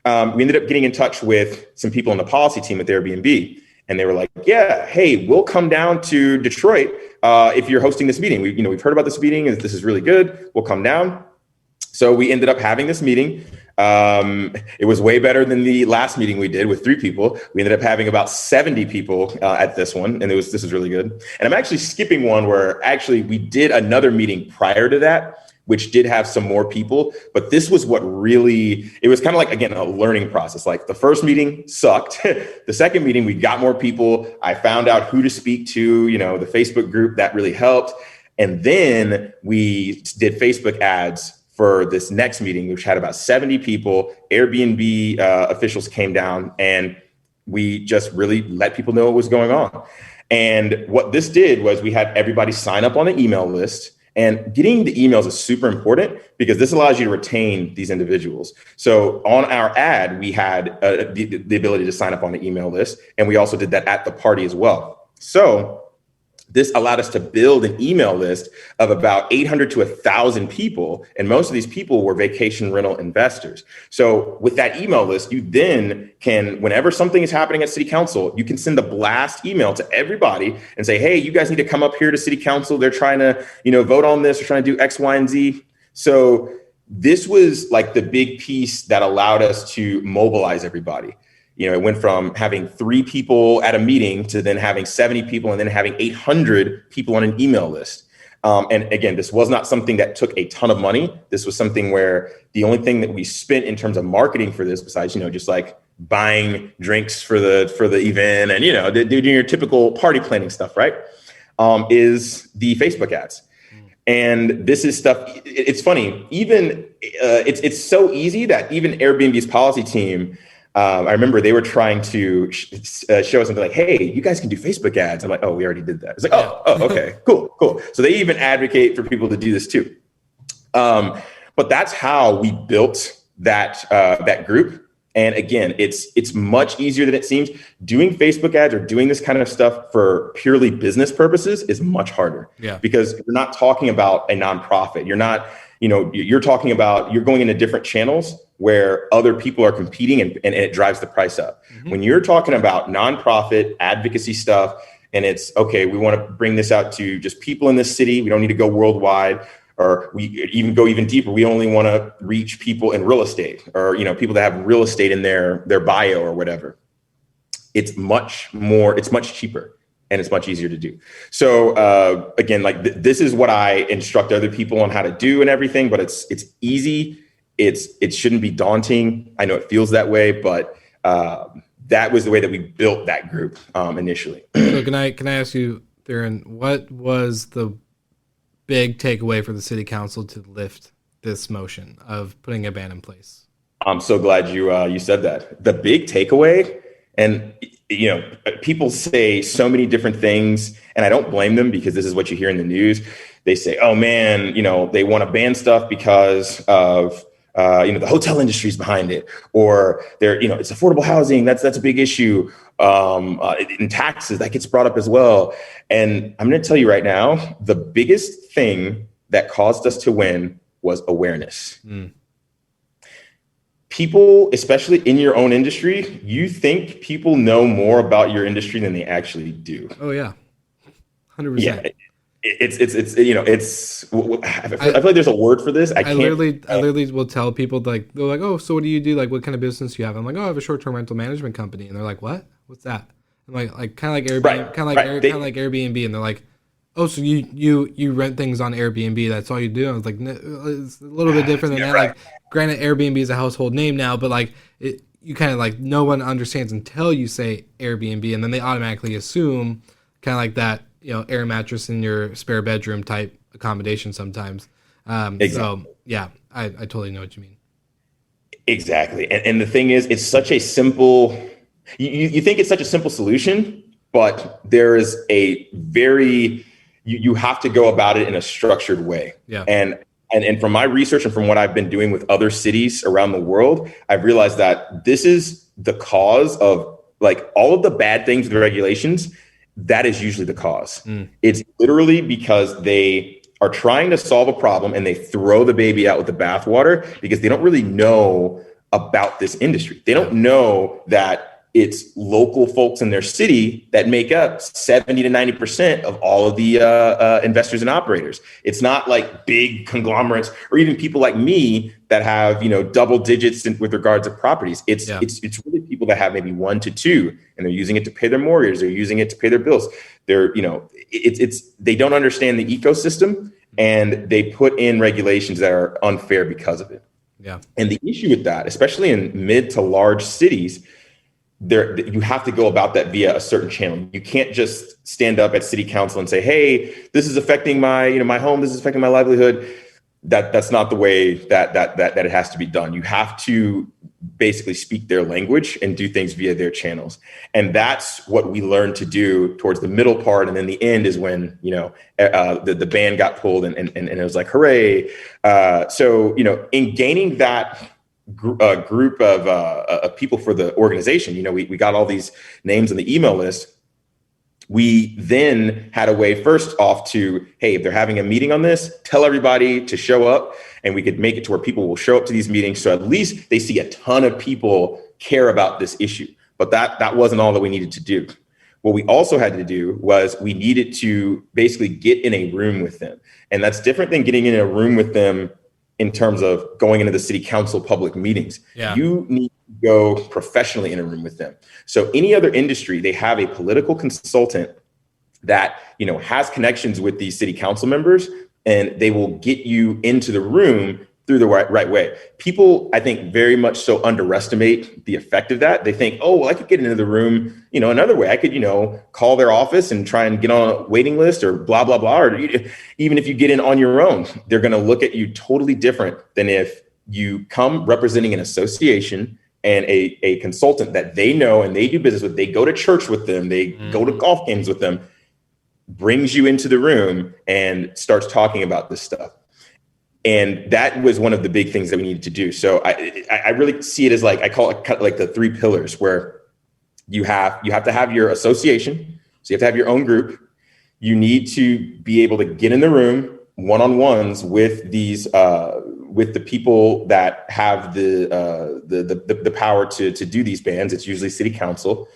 we ended up getting in touch with some people on the policy team at the Airbnb. And they were like, yeah, hey, we'll come down to Detroit if you're hosting this meeting. We've heard about this meeting, and this is really good. We'll come down. So we ended up having this meeting. It was way better than the last meeting we did with 3 people. We ended up having about 70 people at this one, and this is really good. And I'm actually skipping one where actually we did another meeting prior to that, which did have some more people. But this was what really, it was kind of like, again, a learning process. Like, the first meeting sucked. The second meeting, we got more people. I found out who to speak to, the Facebook group, that really helped. And then we did Facebook ads for this next meeting, which had about 70 people. Airbnb officials came down, and we just really let people know what was going on. And what this did was we had everybody sign up on the email list. And getting the emails is super important because this allows you to retain these individuals. So on our ad, we had the ability to sign up on the email list. And we also did that at the party as well. So this allowed us to build an email list of about 800 to 1,000 people. And most of these people were vacation rental investors. So with that email list, you then can, whenever something is happening at city council, you can send a blast email to everybody and say, hey, you guys need to come up here to city council. They're trying to, vote on this. They're trying to do X, Y, and Z. So this was like the big piece that allowed us to mobilize everybody. It went from having 3 people at a meeting to then having 70 people and then having 800 people on an email list. And again, this was not something that took a ton of money. This was something where the only thing that we spent in terms of marketing for this, besides, just like buying drinks for the event and, doing your typical party planning stuff, right, is the Facebook ads. And this is stuff, it's funny, even it's so easy that even Airbnb's policy team, I remember they were trying to show us something like, hey, you guys can do Facebook ads. I'm like, oh, we already did that. It's like, oh, okay, cool. So they even advocate for people to do this too. But that's how we built that group. And again, it's much easier than it seems. Doing Facebook ads or doing this kind of stuff for purely business purposes is much harder. Yeah. Because you're not talking about a nonprofit. You're not, you're talking about, you're going into different channels where other people are competing and it drives the price up. Mm-hmm. When you're talking about nonprofit advocacy stuff and it's, okay, we want to bring this out to just people in this city. We don't need to go worldwide. Or we even go even deeper. We only want to reach people in real estate or, people that have real estate in their bio or whatever. It's much cheaper and it's much easier to do. So again, like this is what I instruct other people on how to do and everything, but it's easy. It shouldn't be daunting. I know it feels that way, but that was the way that we built that group initially. So can I ask you, Theron, what was the big takeaway for the city council to lift this motion of putting a ban in place? I'm so glad you said that. The big takeaway, and people say so many different things, and I don't blame them because this is what you hear in the news. They say, "Oh man, they want to ban stuff because of the hotel industry is behind it, or it's affordable housing. That's a big issue. In taxes, that gets brought up as well." And I'm going to tell you right now, the biggest thing that caused us to win was awareness. People, especially in your own industry, you think people know more about your industry than they actually do. Oh yeah, 100%. Yeah. I feel like there's a word for this. I literally will tell people they're like, oh, so what do you do? Like, what kind of business do you have? I'm like, oh, I have a short-term rental management company. And they're like, what? What's that? I'm like kind of like Airbnb, kind of like Airbnb. And they're like, oh, so you rent things on Airbnb? That's all you do? I was like, no, it's a little bit different than that. Right. Like, granted, Airbnb is a household name now, but like you kind of like no one understands until you say Airbnb, and then they automatically assume kind of like that. Air mattress in your spare bedroom type accommodation sometimes. Exactly. So yeah, I totally know what you mean. Exactly. And the thing is, it's such a simple, you think it's such a simple solution, but there is you have to go about it in a structured way. Yeah. And from my research and from what I've been doing with other cities around the world, I've realized that this is the cause of like all of the bad things with the regulations. That is usually the cause. It's literally because they are trying to solve a problem and they throw the baby out with the bathwater because they don't really know about this industry. They don't know that it's local folks in their city that make up 70 to 90% of all of the investors and operators. It's not like big conglomerates or even people like me that have, double digits with regards to properties. It's really people that have maybe 1 to 2 and they're using it to pay their mortgage. They're using it to pay their bills. They're, they don't understand the ecosystem and they put in regulations that are unfair because of it. Yeah. And the issue with that, especially in mid to large cities, you have to go about that via a certain channel. You can't just stand up at city council and say, hey, this is affecting my, my home. This is affecting my livelihood. That's not the way that it has to be done. You have to basically speak their language and do things via their channels. And that's what we learned to do towards the middle part. And then the end is when, the ban got pulled and it was like, hooray. So, in gaining that group of people for the organization, we got all these names on the email list. We then had a way first off to, hey, if they're having a meeting on this, tell everybody to show up, and we could make it to where people will show up to these meetings. So at least they see a ton of people care about this issue. But that wasn't all that we needed to do. What we also had to do was we needed to basically get in a room with them. And that's different than getting in a room with them in terms of going into the city council public meetings. Yeah. You need to go professionally in a room with them. So any other industry, they have a political consultant that, has connections with these city council members, and they will get you into the room through the right way. People, I think, very much so underestimate the effect of that. They think, oh, well, I could get into the room, another way. I could, call their office and try and get on a waiting list or blah, blah, blah. Or even if you get in on your own, they're going to look at you totally different than if you come representing an association and a consultant that they know and they do business with, they go to church with them, they go to golf games with them, brings you into the room and starts talking about this stuff. And that was one of the big things that we needed to do. So I really see it as like, I call it kind of like the 3 pillars, where you have to have your association. So you have to have your own group. You need to be able to get in the room one-on-ones with these, with the people that have the power to do these bans. It's usually city council.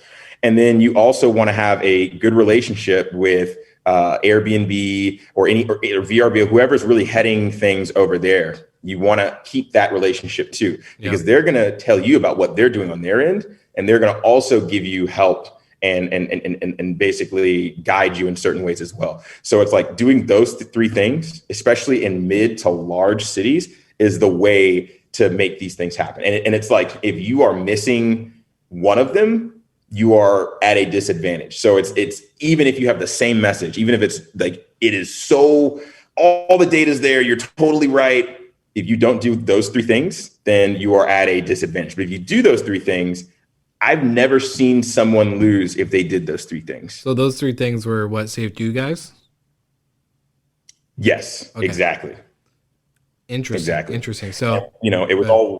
And then you also want to have a good relationship with Airbnb or VRBO, whoever's really heading things over there. You want to keep that relationship too, because they're going to tell you about what they're doing on their end, and they're going to also give you help and basically guide you in certain ways as well. So it's like doing those 3 things, especially in mid to large cities, is the way to make these things happen. And it's like, if you are missing one of them, you are at a disadvantage. So it's even if you have the same message, even if it's like, it is so, all the data's there, you're totally right. If you don't do those 3 things, then you are at a disadvantage. But if you do those 3 things, I've never seen someone lose if they did those 3 things. So those 3 things were what saved you guys? Yes, okay. Exactly. Interesting. So, it was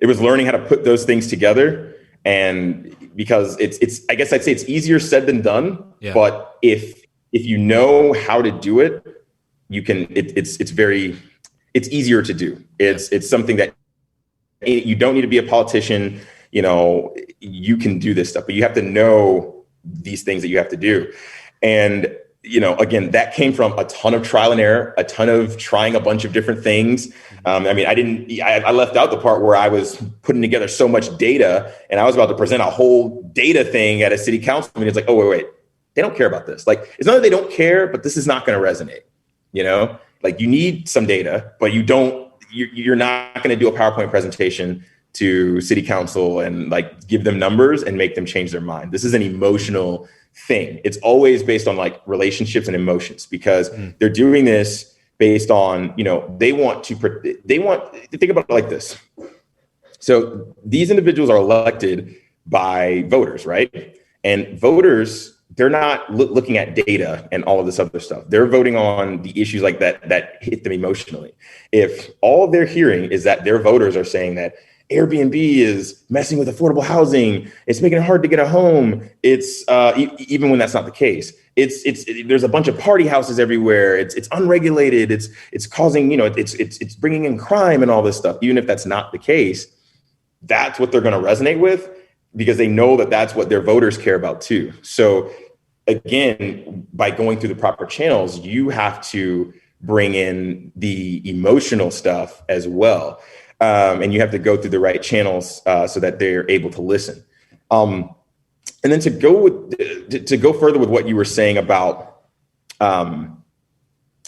it was learning how to put those things together. And because it's I guess I'd say it's easier said than done. Yeah. But if you know how to do it, you can, it's easier to do. It's something that you don't need to be a politician. You can do this stuff, but you have to know these things that you have to do. And, again, that came from a ton of trial and error, a ton of trying a bunch of different things. I left out the part where I was putting together so much data, and I was about to present a whole data thing at a city council meeting. It's like, oh, wait, they don't care about this. Like, it's not that they don't care, but this is not going to resonate. Like, you need some data, but you're not going to do a PowerPoint presentation to city council and like give them numbers and make them change their mind. This is an emotional thing. It's always based on like relationships and emotions, because they're doing this based on, they want to think about it like this. So these individuals are elected by voters, right? And voters, they're not looking at data and all of this other stuff. They're voting on the issues like that hit them emotionally. If all they're hearing is that their voters are saying that Airbnb is messing with affordable housing, it's making it hard to get a home, it's even when that's not the case, there's a bunch of party houses everywhere, it's unregulated, it's causing, it's bringing in crime and all this stuff. Even if that's not the case, that's what they're going to resonate with, because they know that that's what their voters care about too. So again, by going through the proper channels, you have to bring in the emotional stuff as well. And you have to go through the right channels so that they're able to listen. And then to go further with what you were saying about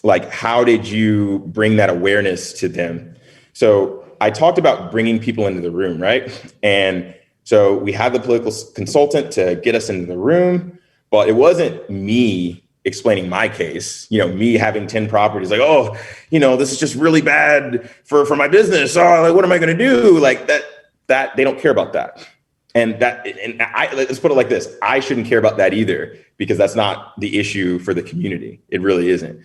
like, how did you bring that awareness to them? So I talked about bringing people into the room, right? And so we had the political consultant to get us into the room, but it wasn't me explaining my case, me having 10 properties, like, oh, this is just really bad for my business. Oh, like, what am I going to do? Like that they don't care about that. And let's put it like this. I shouldn't care about that either, because that's not the issue for the community. It really isn't.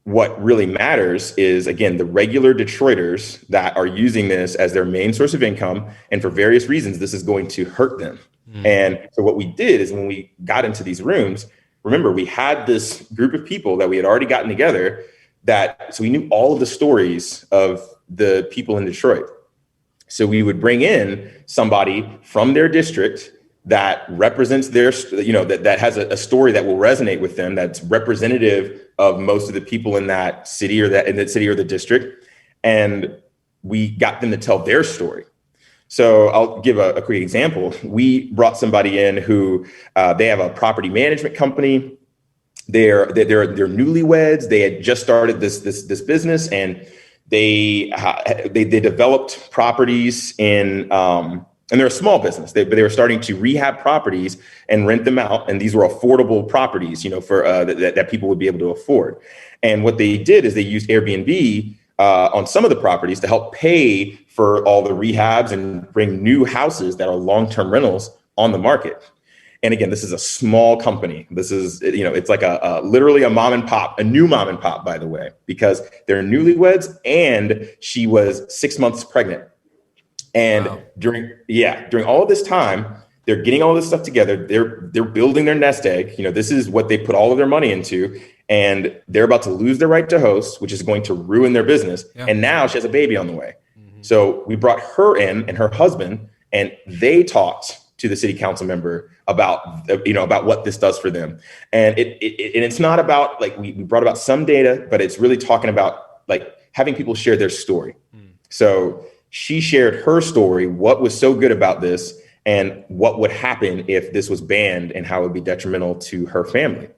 What really matters is, again, the regular Detroiters that are using this as their main source of income. And for various reasons, this is going to hurt them. And so what we did is, when we got into these rooms, remember, we had this group of people that we had already gotten together, so we knew all of the stories of the people in Detroit. So we would bring in somebody from their district that represents their, that has a story that will resonate with them, that's representative of most of the people in that city or the district. And we got them to tell their story. So I'll give a quick example. We brought somebody in who they have a property management company. They're newlyweds. They had just started this business, and they developed properties in and they're a small business. But they were starting to rehab properties and rent them out, and these were affordable properties, for that people would be able to afford. And what they did is they used Airbnb on some of the properties to help pay for all the rehabs and bring new houses that are long-term rentals on the market. And again, this is a small company. This is, it's like literally a mom and pop, a new mom and pop, by the way, because they're newlyweds and she was 6 months pregnant. And wow. during all of this time, they're getting all this stuff together. They're building their nest egg. This is what they put all of their money into, and they're about to lose their right to host, which is going to ruin their business. Yeah. And now she has a baby on the way. Mm-hmm. So we brought her in and her husband, and they talked to the city council member about what this does for them. And it's not about like, we brought about some data, but it's really talking about like having people share their story. So she shared her story, what was so good about this, and what would happen if this was banned and how it would be detrimental to her family.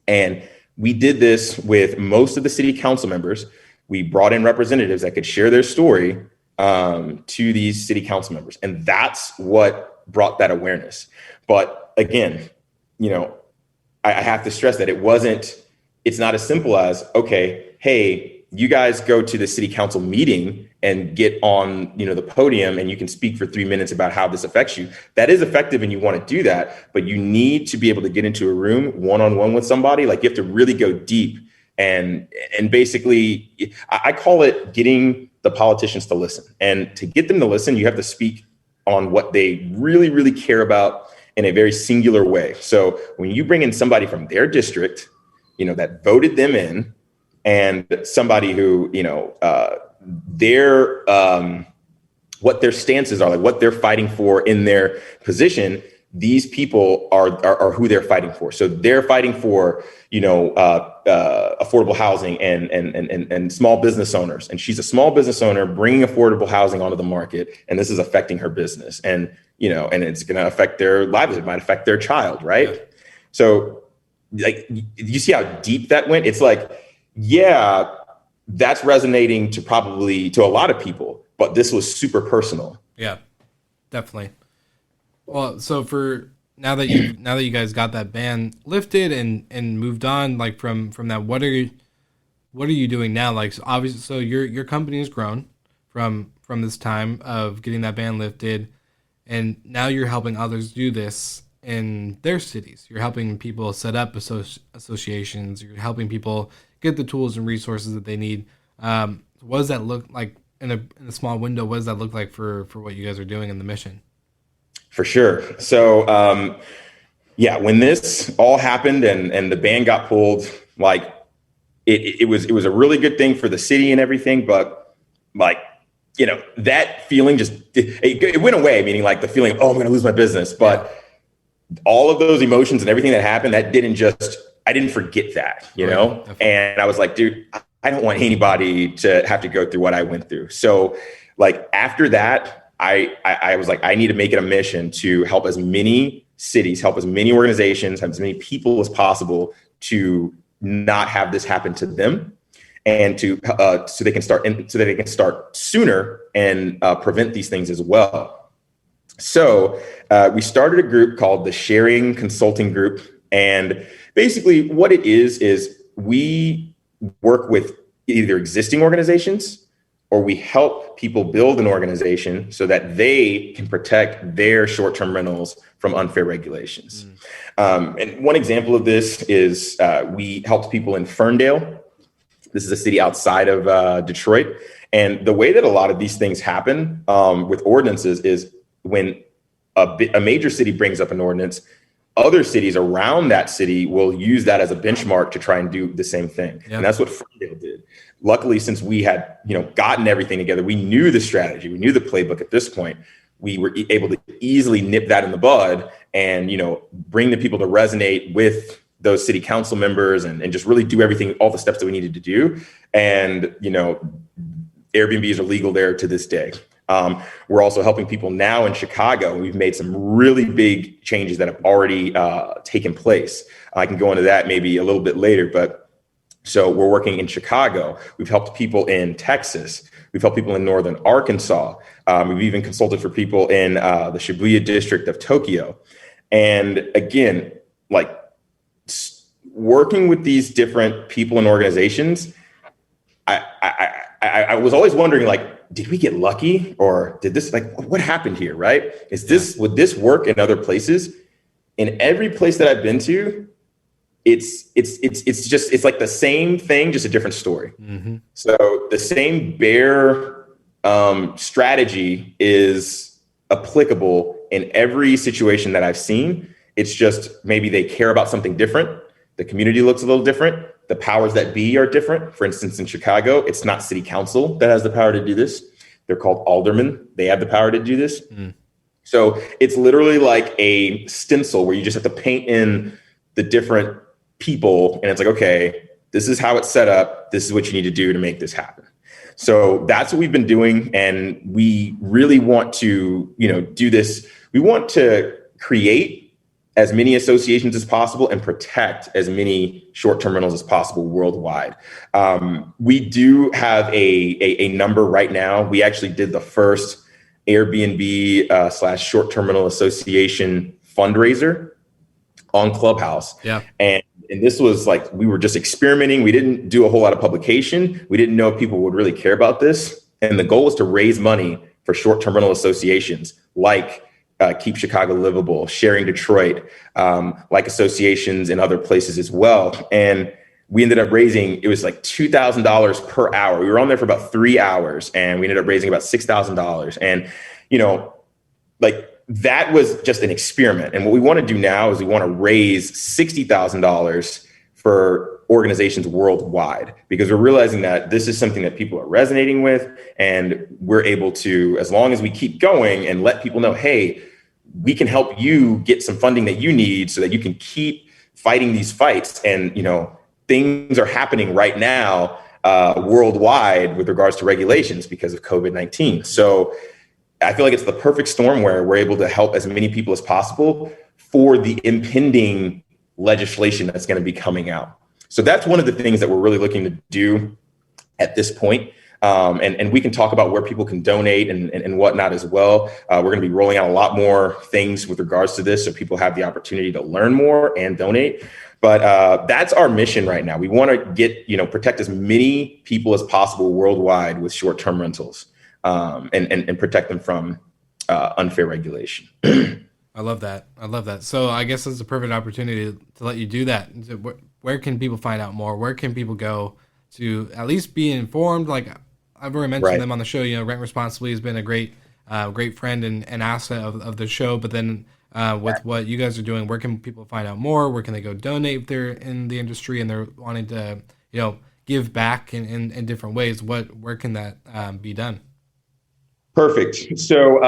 And we did this with most of the city council members. We brought in representatives that could share their story to these city council members. And that's what brought that awareness. But again, I have to stress that it's not as simple as, okay, hey, you guys go to the city council meeting and get on, the podium and you can speak for 3 minutes about how this affects you. That is effective and you want to do that, but you need to be able to get into a room one-on-one with somebody. Like you have to really go deep and basically, I call it getting the politicians to listen. And to get them to listen, you have to speak on what they really, really care about in a very singular way. So when you bring in somebody from their district, that voted them in, and somebody who, what their stances are, like what they're fighting for in their position, these people are who they're fighting for. So they're fighting for, affordable housing and small business owners. And she's a small business owner bringing affordable housing onto the market. And this is affecting her business. And, and it's going to affect their livelihood, might affect their child. Right. Yeah. So like, you see how deep that went? It's like, yeah, that's resonating to a lot of people, but this was super personal. Yeah, definitely. Well, so for now that you guys got that ban lifted and moved on, like from that, what are you doing now? Like, so obviously, so your company has grown from this time of getting that ban lifted, and now you're helping others do this in their cities. You're helping people set up associations. You're helping people get the tools and resources that they need. What does that look like in a small window? What does that look like for what you guys are doing in the mission? For sure. So, when this all happened and the ban got pulled, like it was a really good thing for the city and everything, but like, that feeling just, it went away, meaning like the feeling of, oh, I'm going to lose my business. But all of those emotions and everything that happened, I didn't forget that, Definitely. And I was like, dude, I don't want anybody to have to go through what I went through. So like after that, I was like, I need to make it a mission to help as many cities, help as many organizations, have as many people as possible to not have this happen to them, and so they can start sooner and prevent these things as well. So we started a group called the Sharing Consulting Group, and basically what it is we work with either existing organizations or we help people build an organization so that they can protect their short-term rentals from unfair regulations. And one example of this is we helped people in Ferndale. This is a city outside of Detroit. And the way that a lot of these things happen with ordinances is when a major city brings up an ordinance, other cities around that city will use that as a benchmark to try and do the same thing. Yeah. And that's what Ferndale did. Luckily, since we had, gotten everything together, we knew the strategy, we knew the playbook at this point, we were able to easily nip that in the bud and, bring the people to resonate with those city council members and just really do everything, all the steps that we needed to do. And, Airbnbs are legal there to this day. We're also helping people now in Chicago. We've made some really big changes that have already taken place. I can go into that maybe a little bit later, but so we're working in Chicago. We've helped people in Texas. We've helped people in northern Arkansas. We've even consulted for people in the Shibuya district of Tokyo. And again, like working with these different people and organizations, I was always wondering, like, did we get lucky, or did this, like, what happened here, right? Would this work in other places? In every place that I've been to, it's like the same thing, just a different story. Mm-hmm. So the same bear strategy is applicable in every situation that I've seen. It's just maybe they care about something different. The community looks a little different. The powers that be are different. For instance, in Chicago, it's not city council that has the power to do this. They're called aldermen. They have the power to do this. Mm. So it's literally like a stencil where you just have to paint in the different people. And it's like, okay, this is how it's set up. This is what you need to do to make this happen. So that's what we've been doing. And we really want to, do this. We want to create as many associations as possible and protect as many short-term rentals as possible worldwide. We do have a number right now. We actually did the first Airbnb / short-term rental association fundraiser on Clubhouse. Yeah. And this was like, we were just experimenting. We didn't do a whole lot of publication. We didn't know if people would really care about this. And the goal was to raise money for short-term rental associations like Keep Chicago Livable, Sharing Detroit, like associations in other places as well. And we ended up raising, it was like $2,000 per hour. We were on there for about 3 hours and we ended up raising about $6,000. And, like that was just an experiment. And what we want to do now is we want to raise $60,000 for organizations worldwide, because we're realizing that this is something that people are resonating with. And we're able to, as long as we keep going and let people know, hey, we can help you get some funding that you need so that you can keep fighting these fights. And, things are happening right now worldwide with regards to regulations because of COVID-19. So I feel like it's the perfect storm where we're able to help as many people as possible for the impending legislation that's going to be coming out. So that's one of the things that we're really looking to do at this point. And we can talk about where people can donate and whatnot as well. We're going to be rolling out a lot more things with regards to this so people have the opportunity to learn more and donate. But that's our mission right now. We want to get, protect as many people as possible worldwide with short-term rentals and protect them from unfair regulation. I love that. So I guess it's a perfect opportunity to let you do that. Where can people find out more? Where can people go to at least be informed? Like I've already mentioned them on the show. Rent Responsibly has been a great friend and asset of the show. But then with what you guys are doing, where can people find out more? Where can they go donate if they're in the industry and they're wanting to, give back in different ways? Where can that be done? Perfect. So,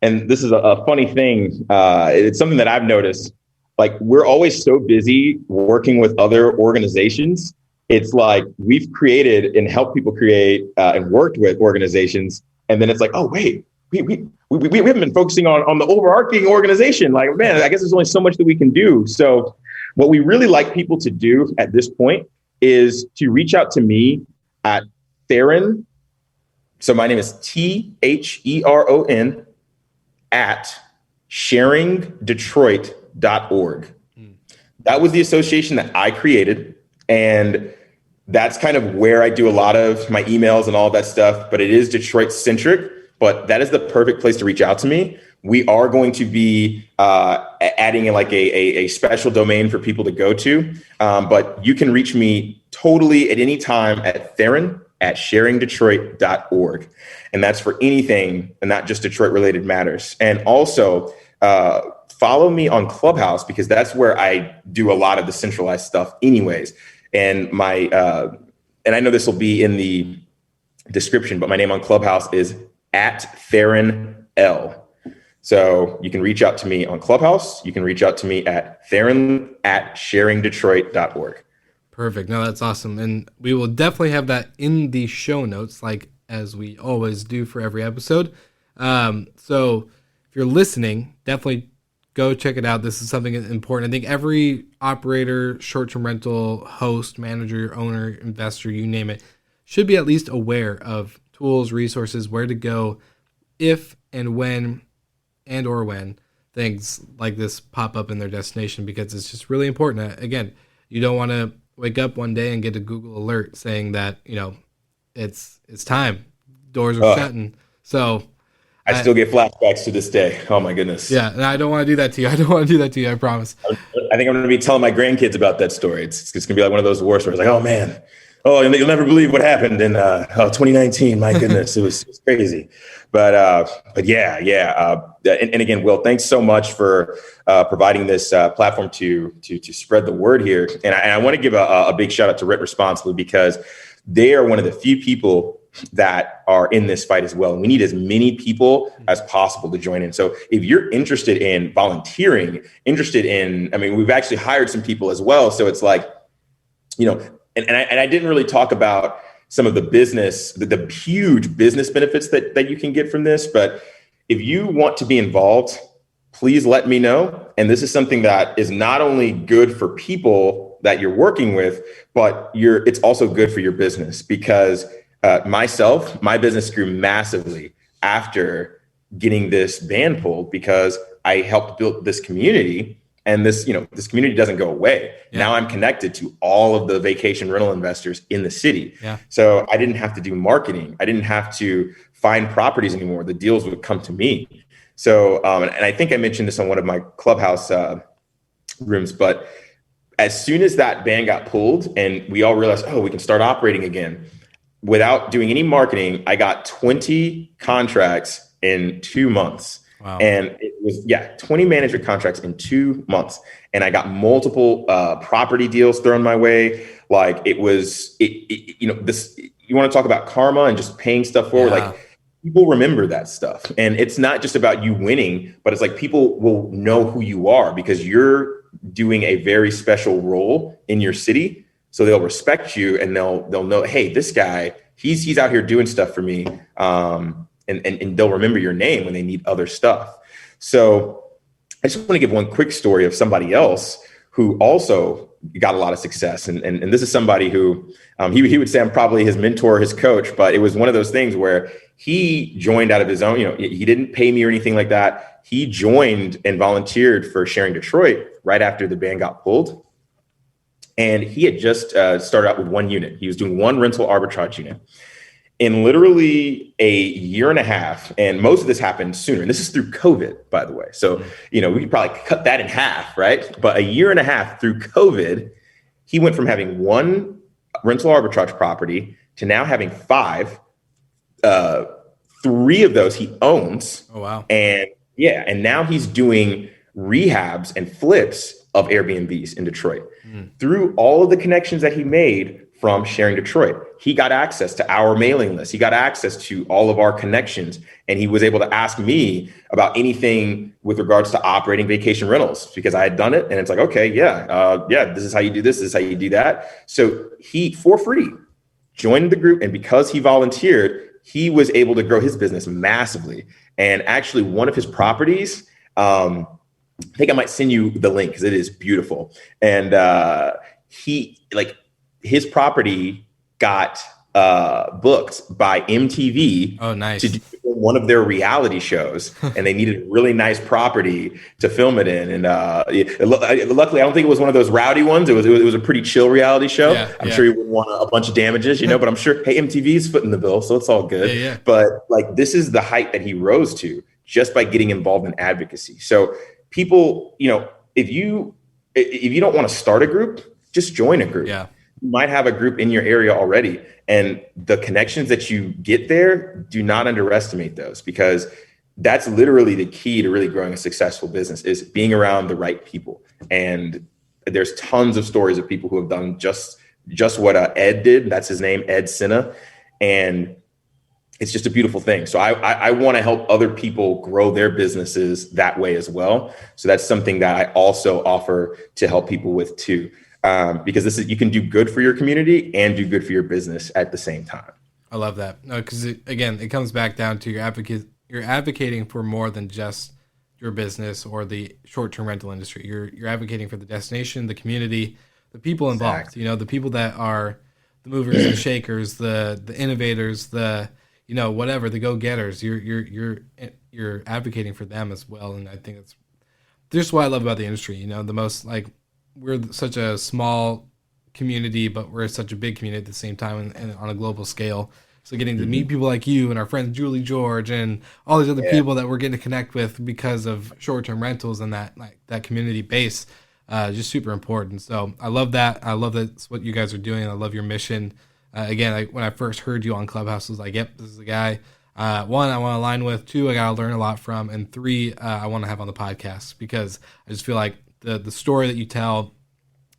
and this is a funny thing. It's something that I've noticed. Like we're always so busy working with other organizations. It's like we've created and helped people create and worked with organizations. And then it's like, oh, wait, we haven't been focusing on the overarching organization. Like, man, I guess there's only so much that we can do. So what we really like people to do at this point is to reach out to me at Theron. So my name is Theron at sharingdetroit.org. That was the association that I created. And that's kind of where I do a lot of my emails and all that stuff, but it is Detroit centric, but that is the perfect place to reach out to me. We are going to be adding in like a special domain for people to go to, but you can reach me totally at any time at Theron at sharingdetroit.org. And that's for anything and not just Detroit related matters. And also follow me on Clubhouse because that's where I do a lot of the centralized stuff anyways. And and I know this will be in the description, but my name on Clubhouse is at Theron L. So you can reach out to me on Clubhouse. You can reach out to me at Theron at sharingdetroit.org. Perfect. No, that's awesome. And we will definitely have that in the show notes, like as we always do for every episode. So if you're listening, definitely go check it out. This is something important. I think every operator, short-term rental, host, manager, owner, investor, you name it, should be at least aware of tools, resources, where to go if and when things like this pop up in their destination, because it's just really important. Again, you don't want to wake up one day and get a Google alert saying that, it's time. Doors are shutting. So I still get flashbacks to this day. Oh my goodness. Yeah, and I don't want to do that to you. I don't want to do that to you. I promise. I think I'm going to be telling my grandkids about that story. It's going to be like one of those war stories. Like, oh man, you'll never believe what happened in 2019. My goodness, it was crazy. But yeah. And again, Will, thanks so much for providing this platform to spread the word here. And I want to give a big shout out to Writ Responsibly, because they are one of the few people that are in this fight as well. And we need as many people as possible to join in. So if you're interested in volunteering, we've actually hired some people as well. So it's like, and I didn't really talk about some of the business, the huge business benefits that you can get from this. But if you want to be involved, please let me know. And this is something that is not only good for people that you're working with, but it's also good for your business, because my business grew massively after getting this ban pulled, because I helped build this community, and this community doesn't go away. Yeah. Now I'm connected to all of the vacation rental investors in the city. Yeah. So I didn't have to do marketing. I didn't have to find properties anymore. The deals would come to me. So, and I think I mentioned this on one of my Clubhouse rooms, but as soon as that ban got pulled and we all realized, we can start operating again, without doing any marketing, I got 20 contracts in 2 months. Wow. And it was, 20 management contracts in 2 months. And I got multiple property deals thrown my way. Like this, you want to talk about karma and just paying stuff forward. Yeah. Like, people remember that stuff. And it's not just about you winning, but it's like people will know who you are because you're doing a very special role in your city. So they'll respect you and they'll know, hey, this guy, he's out here doing stuff for me. And they'll remember your name when they need other stuff. So I just want to give one quick story of somebody else who also got a lot of success. And this is somebody who he would say I'm probably his mentor, his coach, but it was one of those things where he joined out of his own, he didn't pay me or anything like that. He joined and volunteered for Sharing Detroit right after the ban got pulled. And he had just started out with one unit. He was doing one rental arbitrage unit. In literally a year and a half, and most of this happened sooner. And this is through COVID, by the way. So, we could probably cut that in half, right? But a year and a half through COVID, he went from having one rental arbitrage property to now having 5. 3 of those he owns. Oh, wow. And now he's doing rehabs and flips of Airbnbs in Detroit. Through all of the connections that he made from Sharing Detroit. He got access to our mailing list. He got access to all of our connections. And he was able to ask me about anything with regards to operating vacation rentals because I had done it. And it's like, okay, this is how you do this. This is how you do that. So he, for free, joined the group. And because he volunteered, he was able to grow his business massively. And actually one of his properties, I think I might send you the link because it is beautiful. And his property got booked by MTV. Oh, nice. To do one of their reality shows, and they needed a really nice property to film it in. And luckily, I don't think it was one of those rowdy ones. It was a pretty chill reality show. Yeah, I'm sure you wouldn't want a bunch of damages, but I'm sure, hey, MTV's footing the bill, so it's all good. Yeah. But this is the height that he rose to just by getting involved in advocacy. So people, if you don't want to start a group, just join a group. Yeah. You might have a group in your area already, and the connections that you get there, do not underestimate those, because that's literally the key to really growing a successful business is being around the right people. And there's tons of stories of people who have done just what Ed did. That's his name, Ed Sinna. And it's just a beautiful thing. So I want to help other people grow their businesses that way as well. So that's something that I also offer to help people with too. Because you can do good for your community and do good for your business at the same time. I love that. No, because it comes back down to you're advocating for more than just your business or the short-term rental industry. You're advocating for the destination, the community, the people involved. Exactly. The people that are the movers and shakers, the innovators, the whatever, the go-getters. You're advocating for them as well, and I think that's just what I love about the industry. The most we're such a small community, but we're such a big community at the same time and on a global scale. So getting to meet people like you and our friend Julie George and all these other people that we're getting to connect with because of short-term rentals and that community base, just super important. So I love that. I love that's what you guys are doing. I love your mission. Again, when I first heard you on Clubhouse, I was like, yep, this is the guy. One, I want to align with. Two, I got to learn a lot from. And three, I want to have on the podcast because I just feel like the story that you tell,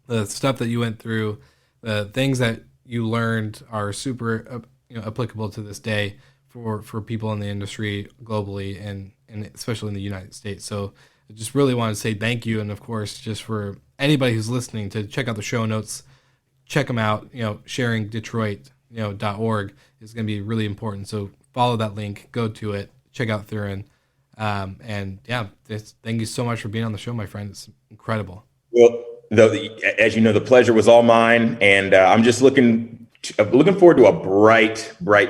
the stuff that you went through, the things that you learned are super applicable to this day for people in the industry globally and especially in the United States. So I just really want to say thank you. And of course, just for anybody who's listening to check out the show notes, check them out. sharingdetroit.org is going to be really important. So follow that link, go to it, check out Theron. Thank you so much for being on the show, my friend. It's incredible. Well, as you know, the pleasure was all mine. And I'm just looking forward to a bright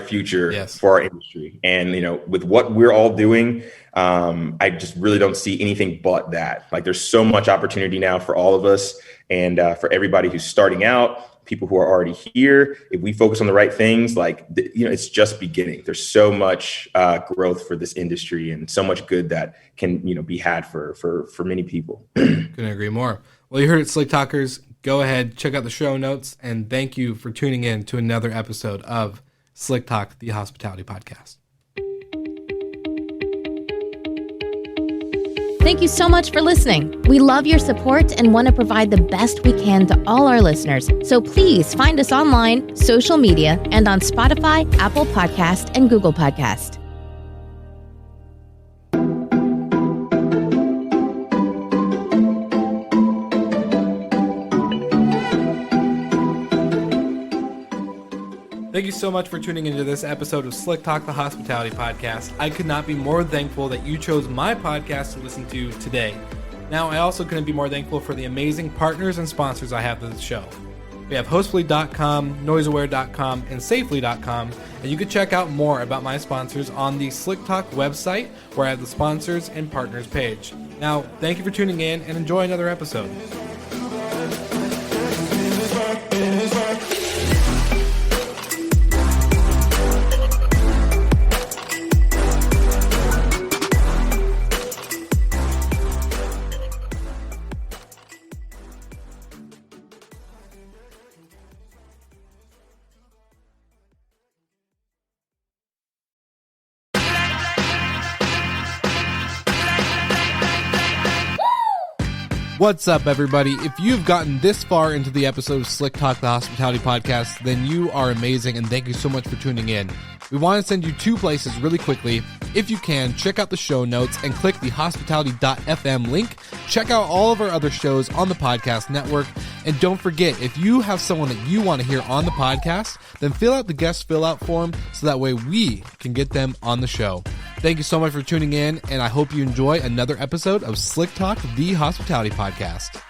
future for our industry. And, with what we're all doing, I just really don't see anything but that. Like there's so much opportunity now for all of us and for everybody who's starting out, people who are already here. If we focus on the right things, it's just beginning. There's so much growth for this industry and so much good that can, be had for many people. Couldn't agree more. Well, you heard it, Slick Talkers. Go ahead, check out the show notes, and thank you for tuning in to another episode of Slick Talk, the Hospitality Podcast. Thank you so much for listening. We love your support and want to provide the best we can to all our listeners. So please find us online, social media, and on Spotify, Apple Podcast, and Google Podcast. Thank you so much for tuning into this episode of Slick Talk, the Hospitality Podcast. I could not be more thankful that you chose my podcast to listen to today. Now, I also couldn't be more thankful for the amazing partners and sponsors I have for the show. We have Hostfully.com, NoiseAware.com, and Safely.com, and you can check out more about my sponsors on the Slick Talk website, where I have the sponsors and partners page. Now, thank you for tuning in and enjoy another episode. What's up, everybody? If you've gotten this far into the episode of Slick Talk, the Hospitality Podcast, then you are amazing, and thank you so much for tuning in. We want to send you two places really quickly. If you can, check out the show notes and click the hospitality.fm link. Check out all of our other shows on the podcast network. And don't forget, if you have someone that you want to hear on the podcast, then fill out the guest fill out form so that way we can get them on the show. Thank you so much for tuning in, and I hope you enjoy another episode of Slick Talk, the Hospitality Podcast.